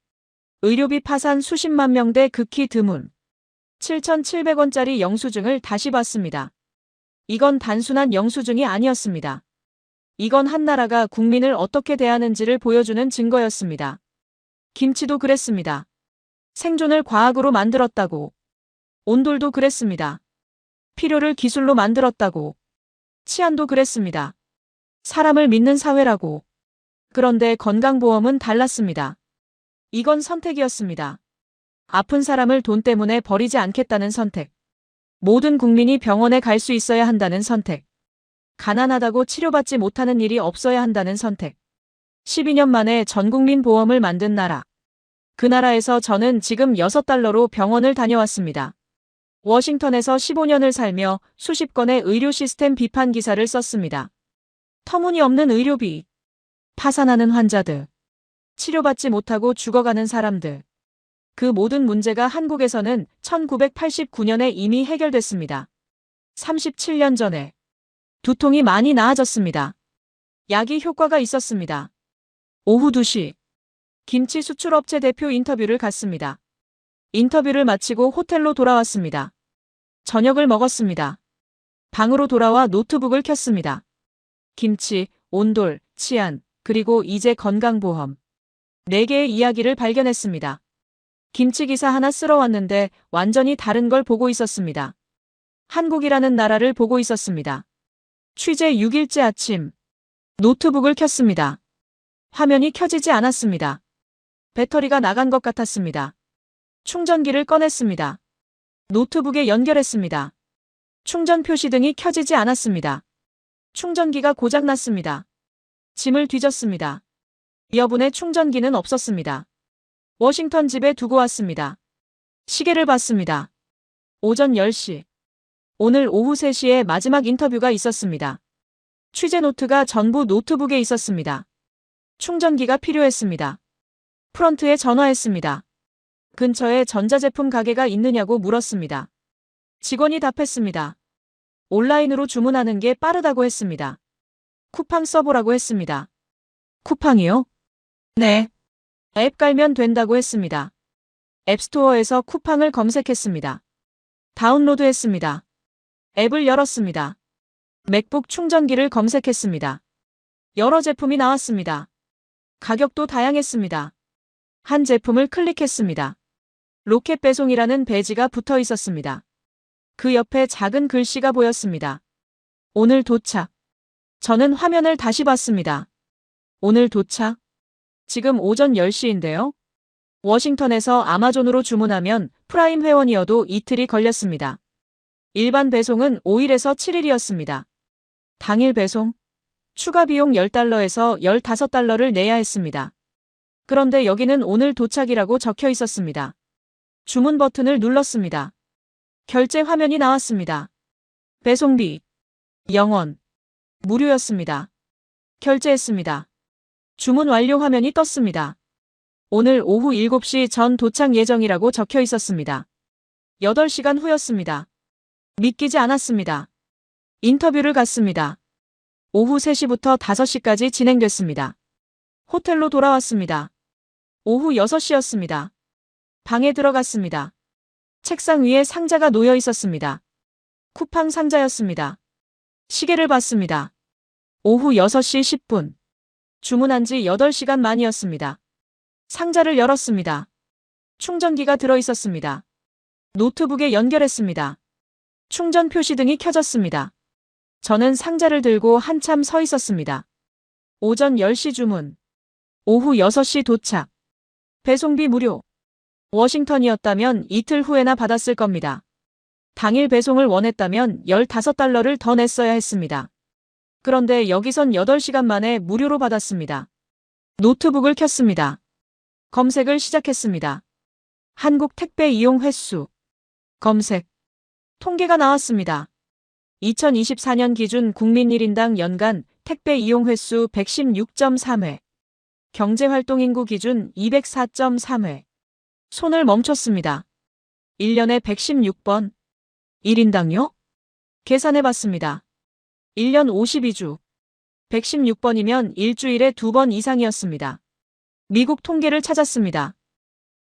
의료비 파산 수십만 명 대 극히 드문. 7,700원짜리 영수증을 다시 봤습니다. 이건 단순한 영수증이 아니었습니다. 이건 한 나라가 국민을 어떻게 대하는지를 보여주는 증거였습니다. 김치도 그랬습니다. 생존을 과학으로 만들었다고. 온돌도 그랬습니다. 필요를 기술로 만들었다고. 치안도 그랬습니다. 사람을 믿는 사회라고. 그런데 건강보험은 달랐습니다. 이건 선택이었습니다. 아픈 사람을 돈 때문에 버리지 않겠다는 선택. 모든 국민이 병원에 갈 수 있어야 한다는 선택. 가난하다고 치료받지 못하는 일이 없어야 한다는 선택. 12년 만에 전국민 보험을 만든 나라. 그 나라에서 저는 지금 6달러로 병원을 다녀왔습니다. 워싱턴에서 15년을 살며 수십 건의 의료 시스템 비판 기사를 썼습니다. 터무니없는 의료비. 파산하는 환자들. 치료받지 못하고 죽어가는 사람들. 그 모든 문제가 한국에서는 1989년에 이미 해결됐습니다. 37년 전에. 두통이 많이 나아졌습니다. 약이 효과가 있었습니다. 오후 2시. 김치 수출업체 대표 인터뷰를 갔습니다. 인터뷰를 마치고 호텔로 돌아왔습니다. 저녁을 먹었습니다. 방으로 돌아와 노트북을 켰습니다. 김치, 온돌, 치안, 그리고 이제 건강보험. 4개의 이야기를 발견했습니다. 김치 기사 하나 쓸어왔는데 완전히 다른 걸 보고 있었습니다. 한국이라는 나라를 보고 있었습니다. 취재 6일째 아침. 노트북을 켰습니다. 화면이 켜지지 않았습니다. 배터리가 나간 것 같았습니다. 충전기를 꺼냈습니다. 노트북에 연결했습니다. 충전 표시등이 켜지지 않았습니다. 충전기가 고장났습니다. 짐을 뒤졌습니다. 여분의 충전기는 없었습니다. 워싱턴 집에 두고 왔습니다. 시계를 봤습니다. 오전 10시. 오늘 오후 3시에 마지막 인터뷰가 있었습니다. 취재 노트가 전부 노트북에 있었습니다. 충전기가 필요했습니다. 프런트에 전화했습니다. 근처에 전자제품 가게가 있느냐고 물었습니다. 직원이 답했습니다. 온라인으로 주문하는 게 빠르다고 했습니다. 쿠팡 써보라고 했습니다. 쿠팡이요? 네. 앱 깔면 된다고 했습니다. 앱스토어에서 쿠팡을 검색했습니다. 다운로드했습니다. 앱을 열었습니다. 맥북 충전기를 검색했습니다. 여러 제품이 나왔습니다. 가격도 다양했습니다. 한 제품을 클릭했습니다. 로켓 배송이라는 배지가 붙어 있었습니다. 그 옆에 작은 글씨가 보였습니다. 오늘 도착. 저는 화면을 다시 봤습니다. 오늘 도착? 지금 오전 10시인데요. 워싱턴에서 아마존으로 주문하면 프라임 회원이어도 이틀이 걸렸습니다. 일반 배송은 5일에서 7일이었습니다. 당일 배송? 추가 비용 10달러에서 15달러를 내야 했습니다. 그런데 여기는 오늘 도착이라고 적혀 있었습니다. 주문 버튼을 눌렀습니다. 결제 화면이 나왔습니다. 배송비 0원. 무료였습니다. 결제했습니다. 주문 완료 화면이 떴습니다. 오늘 오후 7시 전 도착 예정이라고 적혀 있었습니다. 8시간 후였습니다. 믿기지 않았습니다. 인터뷰를 갔습니다. 오후 3시부터 5시까지 진행됐습니다. 호텔로 돌아왔습니다. 오후 6시였습니다. 방에 들어갔습니다. 책상 위에 상자가 놓여 있었습니다. 쿠팡 상자였습니다. 시계를 봤습니다. 오후 6시 10분. 주문한 지 8시간 만이었습니다. 상자를 열었습니다. 충전기가 들어 있었습니다. 노트북에 연결했습니다. 충전 표시등이 켜졌습니다. 저는 상자를 들고 한참 서 있었습니다. 오전 10시 주문. 오후 6시 도착. 배송비 무료. 워싱턴이었다면 이틀 후에나 받았을 겁니다. 당일 배송을 원했다면 15달러를 더 냈어야 했습니다. 그런데 여기선 8시간 만에 무료로 받았습니다. 노트북을 켰습니다. 검색을 시작했습니다. 한국 택배 이용 횟수. 검색. 통계가 나왔습니다. 2024년 기준 국민 1인당 연간 택배 이용 횟수 116.3회. 경제활동 인구 기준 204.3회. 손을 멈췄습니다. 1년에 116번. 1인당요? 계산해봤습니다. 1년 52주. 116번이면 일주일에 2번 이상이었습니다. 미국 통계를 찾았습니다.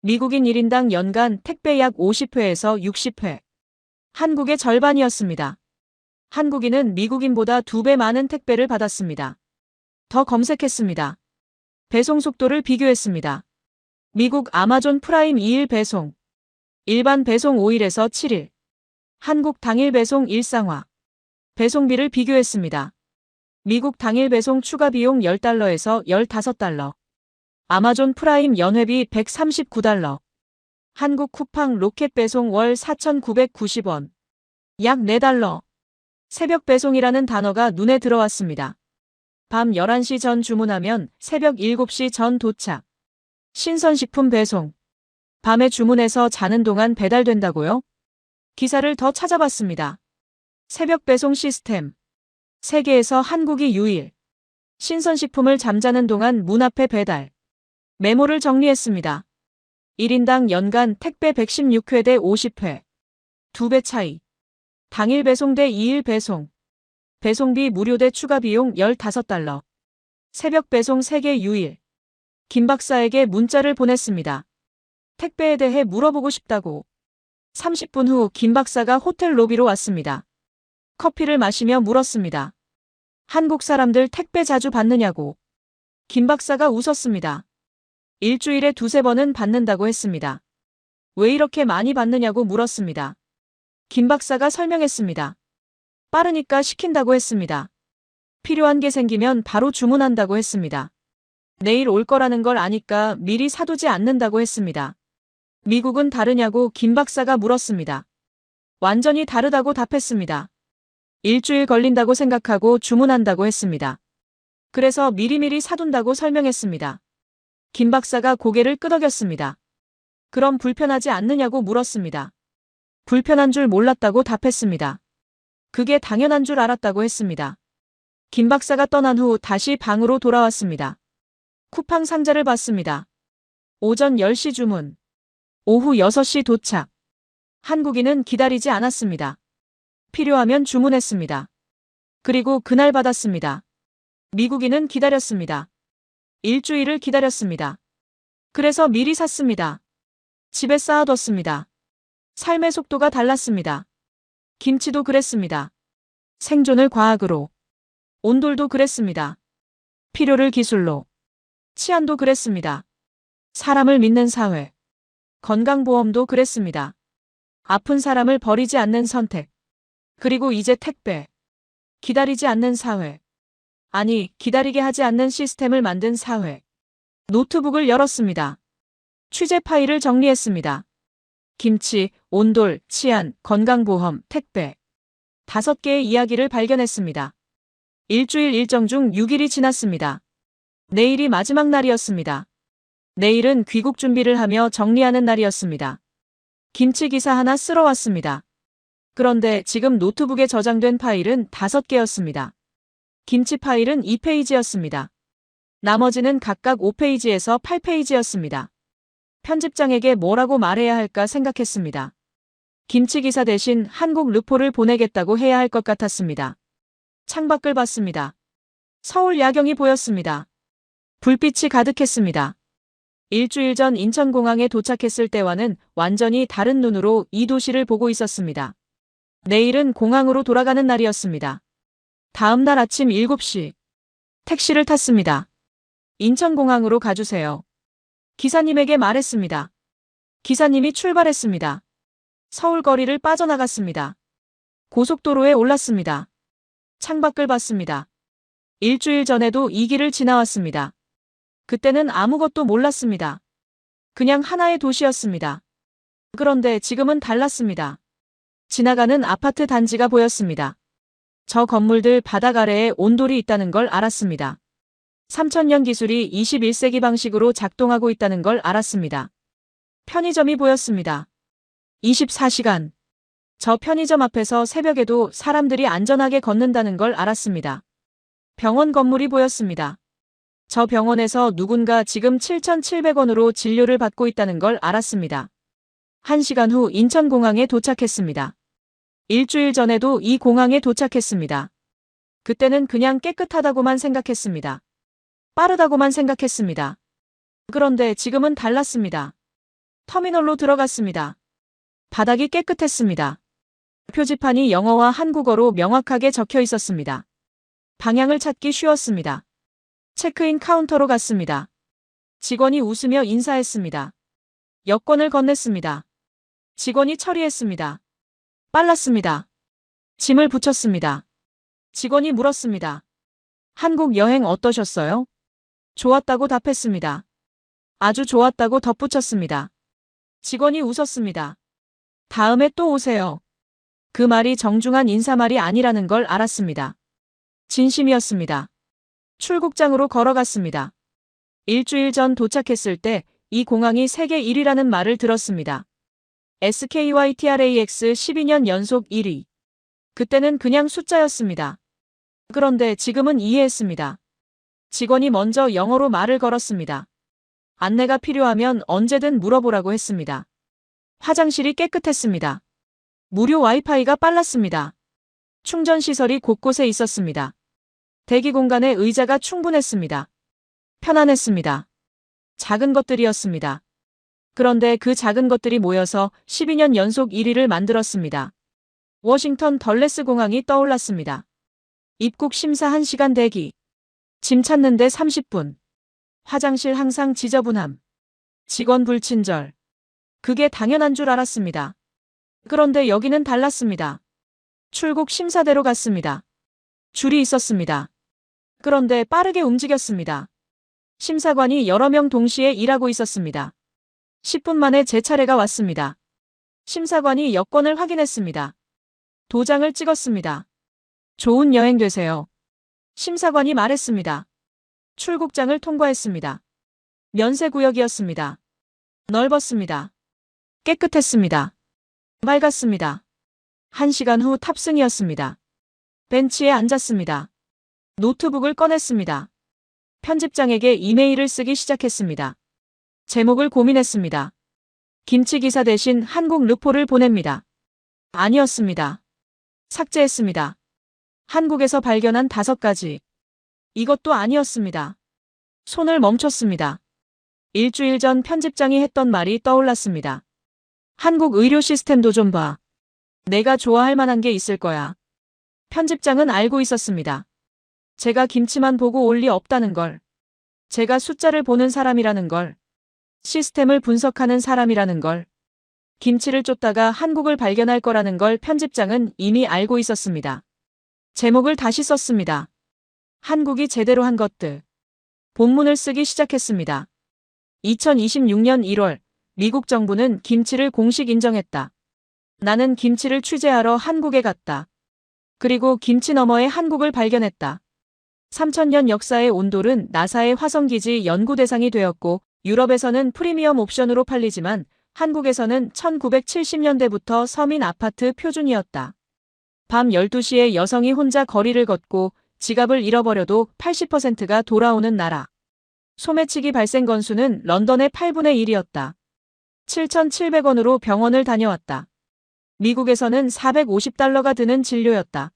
미국인 1인당 연간 택배 약 50회에서 60회. 한국의 절반이었습니다. 한국인은 미국인보다 2배 많은 택배를 받았습니다. 더 검색했습니다. 배송 속도를 비교했습니다. 미국 아마존 프라임 2일 배송. 일반 배송 5일에서 7일. 한국 당일 배송 일상화. 배송비를 비교했습니다. 미국 당일 배송 추가 비용 10달러에서 15달러. 아마존 프라임 연회비 139달러. 한국 쿠팡 로켓 배송 월 4,990원. 약 4달러. 새벽 배송이라는 단어가 눈에 들어왔습니다. 밤 11시 전 주문하면 새벽 7시 전 도착. 신선식품 배송. 밤에 주문해서 자는 동안 배달된다고요? 기사를 더 찾아봤습니다. 새벽 배송 시스템. 세계에서 한국이 유일. 신선식품을 잠자는 동안 문 앞에 배달. 메모를 정리했습니다. 1인당 연간 택배 116회 대 50회. 2배 차이. 당일 배송 대 2일 배송. 배송비 무료 대 추가 비용 15달러. 새벽 배송 세계 유일. 김 박사에게 문자를 보냈습니다. 택배에 대해 물어보고 싶다고. 30분 후 김 박사가 호텔 로비로 왔습니다. 커피를 마시며 물었습니다. 한국 사람들 택배 자주 받느냐고. 김 박사가 웃었습니다. 일주일에 2~3번은 받는다고 했습니다. 왜 이렇게 많이 받느냐고 물었습니다. 김 박사가 설명했습니다. 빠르니까 시킨다고 했습니다. 필요한 게 생기면 바로 주문한다고 했습니다. 내일 올 거라는 걸 아니까 미리 사두지 않는다고 했습니다. 미국은 다르냐고 김 박사가 물었습니다. 완전히 다르다고 답했습니다. 일주일 걸린다고 생각하고 주문한다고 했습니다. 그래서 미리미리 사둔다고 설명했습니다. 김 박사가 고개를 끄덕였습니다. 그럼 불편하지 않느냐고 물었습니다. 불편한 줄 몰랐다고 답했습니다. 그게 당연한 줄 알았다고 했습니다. 김 박사가 떠난 후 다시 방으로 돌아왔습니다. 쿠팡 상자를 봤습니다. 오전 10시 주문. 오후 6시 도착. 한국인은 기다리지 않았습니다. 필요하면 주문했습니다. 그리고 그날 받았습니다. 미국인은 기다렸습니다. 일주일을 기다렸습니다. 그래서 미리 샀습니다. 집에 쌓아뒀습니다. 삶의 속도가 달랐습니다. 김치도 그랬습니다. 생존을 과학으로. 온돌도 그랬습니다. 필요를 기술로. 치안도 그랬습니다. 사람을 믿는 사회. 건강보험도 그랬습니다. 아픈 사람을 버리지 않는 선택. 그리고 이제 택배. 기다리지 않는 사회. 아니, 기다리게 하지 않는 시스템을 만든 사회. 노트북을 열었습니다. 취재 파일을 정리했습니다. 김치, 온돌, 치안, 건강보험, 택배. 5개의 이야기를 발견했습니다. 일주일 일정 중 6일이 지났습니다. 내일이 마지막 날이었습니다. 내일은 귀국 준비를 하며 정리하는 날이었습니다. 김치 기사 하나 쓰러 왔습니다. 그런데 지금 노트북에 저장된 파일은 5개였습니다. 김치 파일은 2페이지였습니다. 나머지는 각각 5페이지에서 8페이지였습니다. 편집장에게 뭐라고 말해야 할까 생각했습니다. 김치 기사 대신 한국 르포를 보내겠다고 해야 할 것 같았습니다. 창밖을 봤습니다. 서울 야경이 보였습니다. 불빛이 가득했습니다. 일주일 전 인천공항에 도착했을 때와는 완전히 다른 눈으로 이 도시를 보고 있었습니다. 내일은 공항으로 돌아가는 날이었습니다. 다음 날 아침 7시. 택시를 탔습니다. 인천공항으로 가주세요. 기사님에게 말했습니다. 기사님이 출발했습니다. 서울 거리를 빠져나갔습니다. 고속도로에 올랐습니다. 창밖을 봤습니다. 일주일 전에도 이 길을 지나왔습니다. 그때는 아무것도 몰랐습니다. 그냥 하나의 도시였습니다. 그런데 지금은 달랐습니다. 지나가는 아파트 단지가 보였습니다. 저 건물들 바닥 아래에 온돌이 있다는 걸 알았습니다. 3000년 기술이 21세기 방식으로 작동하고 있다는 걸 알았습니다. 편의점이 보였습니다. 24시간. 저 편의점 앞에서 새벽에도 사람들이 안전하게 걷는다는 걸 알았습니다. 병원 건물이 보였습니다. 저 병원에서 누군가 지금 7,700원으로 진료를 받고 있다는 걸 알았습니다. 1시간 후 인천공항에 도착했습니다. 일주일 전에도 이 공항에 도착했습니다. 그때는 그냥 깨끗하다고만 생각했습니다. 빠르다고만 생각했습니다. 그런데 지금은 달랐습니다. 터미널로 들어갔습니다. 바닥이 깨끗했습니다. 표지판이 영어와 한국어로 명확하게 적혀 있었습니다. 방향을 찾기 쉬웠습니다. 체크인 카운터로 갔습니다. 직원이 웃으며 인사했습니다. 여권을 건넸습니다. 직원이 처리했습니다. 빨랐습니다. 짐을 붙였습니다. 직원이 물었습니다. 한국 여행 어떠셨어요? 좋았다고 답했습니다. 아주 좋았다고 덧붙였습니다. 직원이 웃었습니다. 다음에 또 오세요. 그 말이 정중한 인사말이 아니라는 걸 알았습니다. 진심이었습니다. 출국장으로 걸어갔습니다. 일주일 전 도착했을 때 이 공항이 세계 1위라는 말을 들었습니다. SKYTRAX 12년 연속 1위. 그때는 그냥 숫자였습니다. 그런데 지금은 이해했습니다. 직원이 먼저 영어로 말을 걸었습니다. 안내가 필요하면 언제든 물어보라고 했습니다. 화장실이 깨끗했습니다. 무료 와이파이가 빨랐습니다. 충전 시설이 곳곳에 있었습니다. 대기 공간에 의자가 충분했습니다. 편안했습니다. 작은 것들이었습니다. 그런데 그 작은 것들이 모여서 12년 연속 1위를 만들었습니다. 워싱턴 덜레스 공항이 떠올랐습니다. 입국 심사 1시간 대기. 짐 찾는데 30분. 화장실 항상 지저분함. 직원 불친절. 그게 당연한 줄 알았습니다. 그런데 여기는 달랐습니다. 출국 심사대로 갔습니다. 줄이 있었습니다. 그런데 빠르게 움직였습니다. 심사관이 여러 명 동시에 일하고 있었습니다. 10분 만에 제 차례가 왔습니다. 심사관이 여권을 확인했습니다. 도장을 찍었습니다. 좋은 여행 되세요. 심사관이 말했습니다. 출국장을 통과했습니다. 면세구역이었습니다. 넓었습니다. 깨끗했습니다. 맑았습니다. 1시간 후 탑승이었습니다. 벤치에 앉았습니다. 노트북을 꺼냈습니다. 편집장에게 이메일을 쓰기 시작했습니다. 제목을 고민했습니다. 김치 기사 대신 한국 르포를 보냅니다. 아니었습니다. 삭제했습니다. 한국에서 발견한 5가지. 이것도 아니었습니다. 손을 멈췄습니다. 일주일 전 편집장이 했던 말이 떠올랐습니다. 한국 의료 시스템도 좀 봐. 내가 좋아할 만한 게 있을 거야. 편집장은 알고 있었습니다. 제가 김치만 보고 올 리 없다는 걸. 제가 숫자를 보는 사람이라는 걸. 시스템을 분석하는 사람이라는 걸. 김치를 쫓다가 한국을 발견할 거라는 걸 편집장은 이미 알고 있었습니다. 제목을 다시 썼습니다. 한국이 제대로 한 것들. 본문을 쓰기 시작했습니다. 2026년 1월, 미국 정부는 김치를 공식 인정했다. 나는 김치를 취재하러 한국에 갔다. 그리고 김치 너머의 한국을 발견했다. 3000년 역사의 온돌은 나사의 화성기지 연구 대상이 되었고 유럽에서는 프리미엄 옵션으로 팔리지만 한국에서는 1970년대부터 서민 아파트 표준이었다. 밤 12시에 여성이 혼자 거리를 걷고 지갑을 잃어버려도 80%가 돌아오는 나라. 소매치기 발생 건수는 런던의 8분의 1이었다. 7,700원으로 병원을 다녀왔다. 미국에서는 450달러가 드는 진료였다.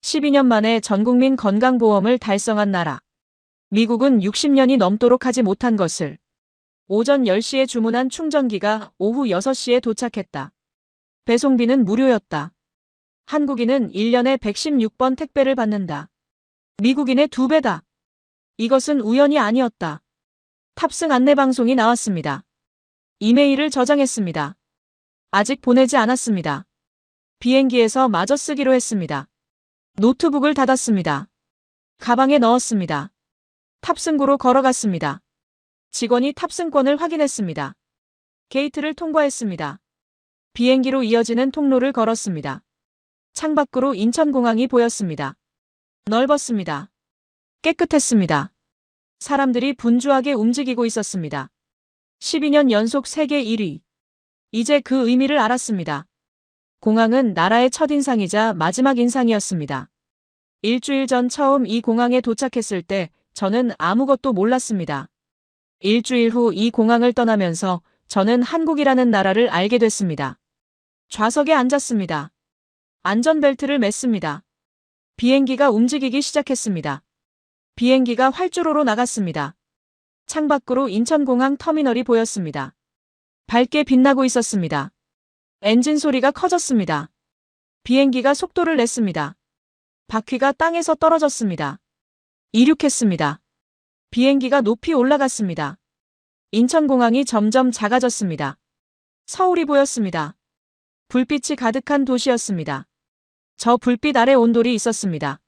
12년 만에 전국민 건강보험을 달성한 나라. 미국은 60년이 넘도록 하지 못한 것을. 오전 10시에 주문한 충전기가 오후 6시에 도착했다. 배송비는 무료였다. 한국인은 1년에 116번 택배를 받는다. 미국인의 2배다. 이것은 우연이 아니었다. 탑승 안내방송이 나왔습니다. 이메일을 저장했습니다. 아직 보내지 않았습니다. 비행기에서 마저 쓰기로 했습니다. 노트북을 닫았습니다. 가방에 넣었습니다. 탑승구로 걸어갔습니다. 직원이 탑승권을 확인했습니다. 게이트를 통과했습니다. 비행기로 이어지는 통로를 걸었습니다. 창밖으로 인천공항이 보였습니다. 넓었습니다. 깨끗했습니다. 사람들이 분주하게 움직이고 있었습니다. 12년 연속 세계 1위. 이제 그 의미를 알았습니다. 공항은 나라의 첫인상이자 마지막 인상이었습니다. 일주일 전 처음 이 공항에 도착했을 때 저는 아무것도 몰랐습니다. 일주일 후 이 공항을 떠나면서 저는 한국이라는 나라를 알게 됐습니다. 좌석에 앉았습니다. 안전벨트를 맸습니다. 비행기가 움직이기 시작했습니다. 비행기가 활주로로 나갔습니다. 창밖으로 인천공항 터미널이 보였습니다. 밝게 빛나고 있었습니다. 엔진 소리가 커졌습니다. 비행기가 속도를 냈습니다. 바퀴가 땅에서 떨어졌습니다. 이륙했습니다. 비행기가 높이 올라갔습니다. 인천공항이 점점 작아졌습니다. 서울이 보였습니다. 불빛이 가득한 도시였습니다. 저 불빛 아래 온돌이 있었습니다.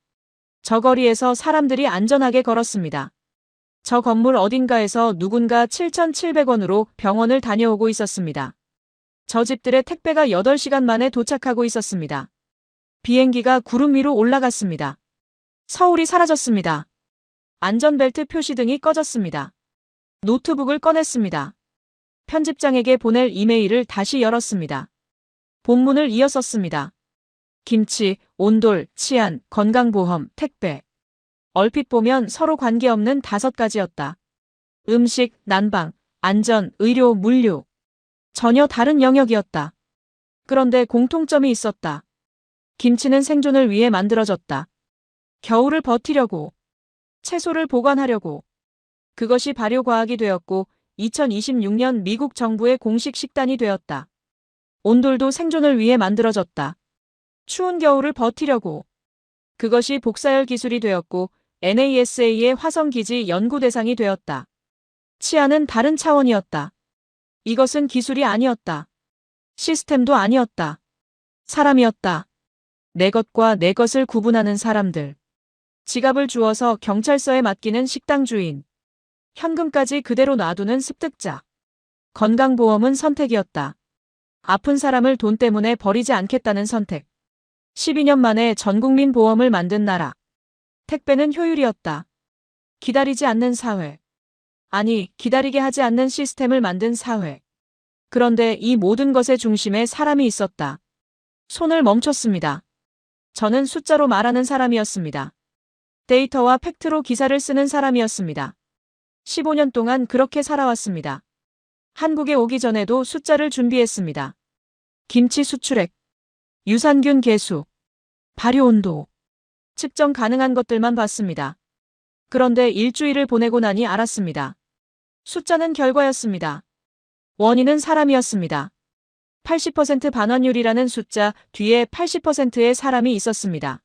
저 거리에서 사람들이 안전하게 걸었습니다. 저 건물 어딘가에서 누군가 7,700원으로 병원을 다녀오고 있었습니다. 저 집들의 택배가 8시간 만에 도착하고 있었습니다. 비행기가 구름 위로 올라갔습니다. 서울이 사라졌습니다. 안전벨트 표시등이 꺼졌습니다. 노트북을 꺼냈습니다. 편집장에게 보낼 이메일을 다시 열었습니다. 본문을 이어 썼습니다. 김치, 온돌, 치안, 건강보험, 택배. 얼핏 보면 서로 관계없는 5가지였다. 음식, 난방, 안전, 의료, 물류. 전혀 다른 영역이었다. 그런데 공통점이 있었다. 김치는 생존을 위해 만들어졌다. 겨울을 버티려고. 채소를 보관하려고. 그것이 발효과학이 되었고 2026년 미국 정부의 공식 식단이 되었다. 온돌도 생존을 위해 만들어졌다. 추운 겨울을 버티려고. 그것이 복사열 기술이 되었고 NASA의 화성기지 연구 대상이 되었다. 치안은 다른 차원이었다. 이것은 기술이 아니었다. 시스템도 아니었다. 사람이었다. 내 것과 내 것을 구분하는 사람들. 지갑을 주워서 경찰서에 맡기는 식당 주인. 현금까지 그대로 놔두는 습득자. 건강보험은 선택이었다. 아픈 사람을 돈 때문에 버리지 않겠다는 선택. 12년 만에 전국민 보험을 만든 나라. 택배는 효율이었다. 기다리지 않는 사회. 아니, 기다리게 하지 않는 시스템을 만든 사회. 그런데 이 모든 것의 중심에 사람이 있었다. 손을 멈췄습니다. 저는 숫자로 말하는 사람이었습니다. 데이터와 팩트로 기사를 쓰는 사람이었습니다. 15년 동안 그렇게 살아왔습니다. 한국에 오기 전에도 숫자를 준비했습니다. 김치 수출액, 유산균 개수, 발효 온도, 측정 가능한 것들만 봤습니다. 그런데 일주일을 보내고 나니 알았습니다. 숫자는 결과였습니다. 원인은 사람이었습니다. 80% 반환율이라는 숫자 뒤에 80%의 사람이 있었습니다.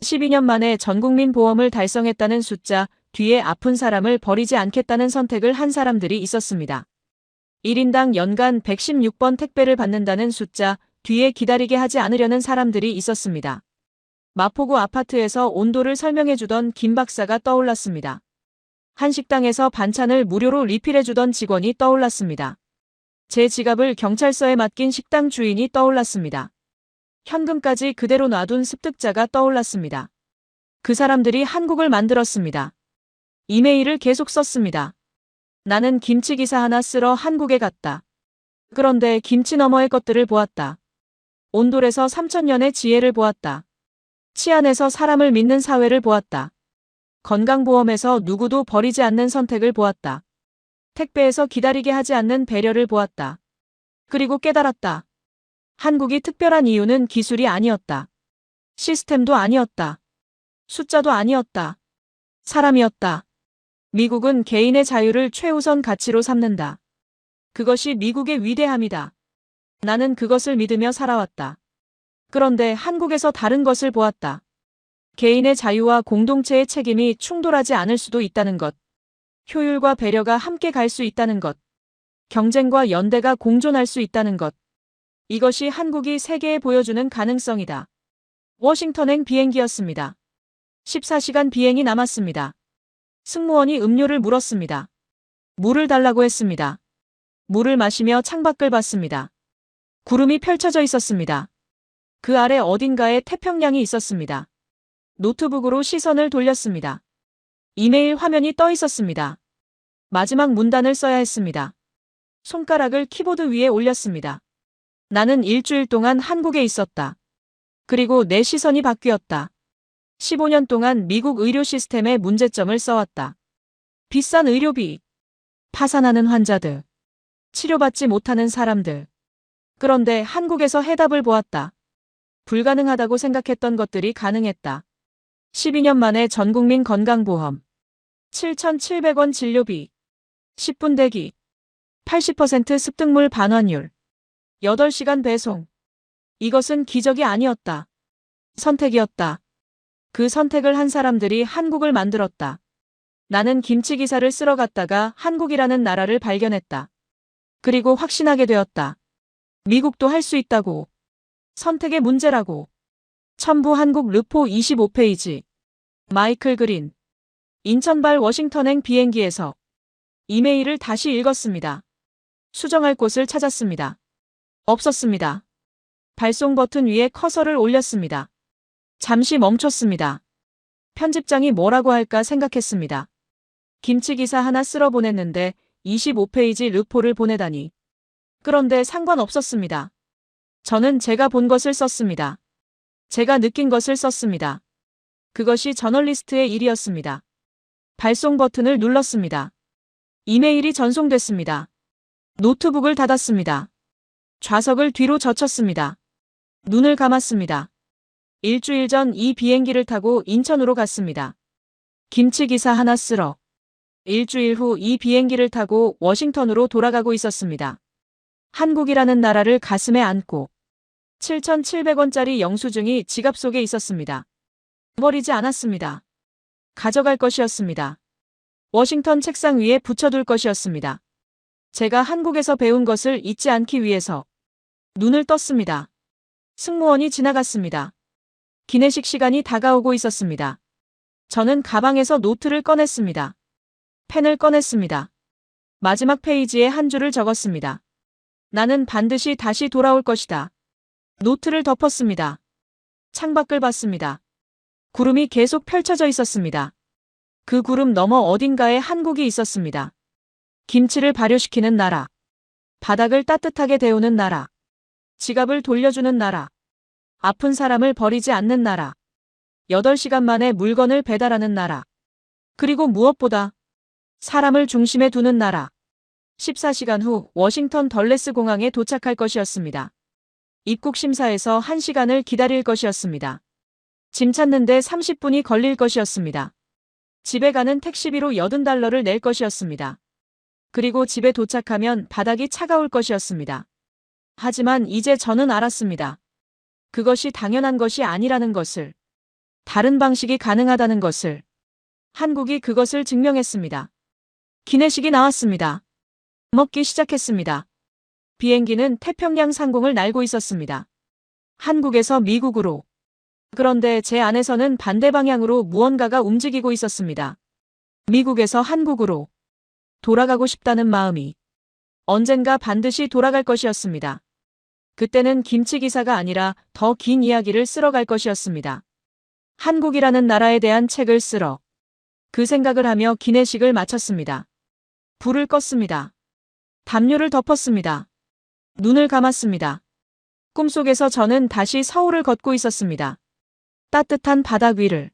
12년 만에 전국민 보험을 달성했다는 숫자 뒤에 아픈 사람을 버리지 않겠다는 선택을 한 사람들이 있었습니다. 1인당 연간 116번 택배를 받는다는 숫자 뒤에 기다리게 하지 않으려는 사람들이 있었습니다. 마포구 아파트에서 온도를 설명해주던 김 박사가 떠올랐습니다. 한식당에서 반찬을 무료로 리필해주던 직원이 떠올랐습니다. 제 지갑을 경찰서에 맡긴 식당 주인이 떠올랐습니다. 현금까지 그대로 놔둔 습득자가 떠올랐습니다. 그 사람들이 한국을 만들었습니다. 이메일을 계속 썼습니다. 나는 김치 기사 하나 쓰러 한국에 갔다. 그런데 김치 너머의 것들을 보았다. 온돌에서 3000년의 지혜를 보았다. 치안에서 사람을 믿는 사회를 보았다. 건강보험에서 누구도 버리지 않는 선택을 보았다. 택배에서 기다리게 하지 않는 배려를 보았다. 그리고 깨달았다. 한국이 특별한 이유는 기술이 아니었다. 시스템도 아니었다. 숫자도 아니었다. 사람이었다. 미국은 개인의 자유를 최우선 가치로 삼는다. 그것이 미국의 위대함이다. 나는 그것을 믿으며 살아왔다. 그런데 한국에서 다른 것을 보았다. 개인의 자유와 공동체의 책임이 충돌하지 않을 수도 있다는 것. 효율과 배려가 함께 갈 수 있다는 것. 경쟁과 연대가 공존할 수 있다는 것. 이것이 한국이 세계에 보여주는 가능성이다. 워싱턴행 비행기였습니다. 14시간 비행이 남았습니다. 승무원이 음료를 물었습니다. 물을 달라고 했습니다. 물을 마시며 창밖을 봤습니다. 구름이 펼쳐져 있었습니다. 그 아래 어딘가에 태평양이 있었습니다. 노트북으로 시선을 돌렸습니다. 이메일 화면이 떠 있었습니다. 마지막 문단을 써야 했습니다. 손가락을 키보드 위에 올렸습니다. 나는 일주일 동안 한국에 있었다. 그리고 내 시선이 바뀌었다. 15년 동안 미국 의료 시스템의 문제점을 써왔다. 비싼 의료비, 파산하는 환자들, 치료받지 못하는 사람들. 그런데 한국에서 해답을 보았다. 불가능하다고 생각했던 것들이 가능했다. 12년 만에 전국민 건강보험, 7,700원 진료비, 10분 대기, 80% 습득물 반환율, 8시간 배송. 이것은 기적이 아니었다. 선택이었다. 그 선택을 한 사람들이 한국을 만들었다. 나는 김치 기사를 쓰러 갔다가 한국이라는 나라를 발견했다. 그리고 확신하게 되었다. 미국도 할 수 있다고. 선택의 문제라고. 첨부 한국 르포 25페이지. 마이클 그린. 인천발 워싱턴행 비행기에서 이메일을 다시 읽었습니다. 수정할 곳을 찾았습니다. 없었습니다. 발송 버튼 위에 커서를 올렸습니다. 잠시 멈췄습니다. 편집장이 뭐라고 할까 생각했습니다. 김치 기사 하나 쓸어 보냈는데 25페이지 르포를 보내다니. 그런데 상관없었습니다. 저는 제가 본 것을 썼습니다. 제가 느낀 것을 썼습니다. 그것이 저널리스트의 일이었습니다. 발송 버튼을 눌렀습니다. 이메일이 전송됐습니다. 노트북을 닫았습니다. 좌석을 뒤로 젖혔습니다. 눈을 감았습니다. 일주일 전 이 비행기를 타고 인천으로 갔습니다. 김치 기사 하나 쓰러. 일주일 후 이 비행기를 타고 워싱턴으로 돌아가고 있었습니다. 한국이라는 나라를 가슴에 안고 7,700원짜리 영수증이 지갑 속에 있었습니다. 버리지 않았습니다. 가져갈 것이었습니다. 워싱턴 책상 위에 붙여둘 것이었습니다. 제가 한국에서 배운 것을 잊지 않기 위해서 눈을 떴습니다. 승무원이 지나갔습니다. 기내식 시간이 다가오고 있었습니다. 저는 가방에서 노트를 꺼냈습니다. 펜을 꺼냈습니다. 마지막 페이지에 한 줄을 적었습니다. 나는 반드시 다시 돌아올 것이다. 노트를 덮었습니다. 창밖을 봤습니다. 구름이 계속 펼쳐져 있었습니다. 그 구름 너머 어딘가에 한국이 있었습니다. 김치를 발효시키는 나라. 바닥을 따뜻하게 데우는 나라. 지갑을 돌려주는 나라. 아픈 사람을 버리지 않는 나라. 8시간 만에 물건을 배달하는 나라. 그리고 무엇보다 사람을 중심에 두는 나라. 14시간 후 워싱턴 덜레스 공항에 도착할 것이었습니다. 입국 심사에서 1시간을 기다릴 것이었습니다. 짐 찾는데 30분이 걸릴 것이었습니다. 집에 가는 택시비로 $80를 낼 것이었습니다. 그리고 집에 도착하면 바닥이 차가울 것이었습니다. 하지만 이제 저는 알았습니다. 그것이 당연한 것이 아니라는 것을. 다른 방식이 가능하다는 것을. 한국이 그것을 증명했습니다. 기내식이 나왔습니다. 먹기 시작했습니다. 비행기는 태평양 상공을 날고 있었습니다. 한국에서 미국으로. 그런데 제 안에서는 반대 방향으로 무언가가 움직이고 있었습니다. 미국에서 한국으로 돌아가고 싶다는 마음이. 언젠가 반드시 돌아갈 것이었습니다. 그때는 김치 기사가 아니라 더 긴 이야기를 쓸어 갈 것이었습니다. 한국이라는 나라에 대한 책을 쓸어. 그 생각을 하며 기내식을 마쳤습니다. 불을 껐습니다. 담요를 덮었습니다. 눈을 감았습니다. 꿈속에서 저는 다시 서울을 걷고 있었습니다. 따뜻한 바닥 위를.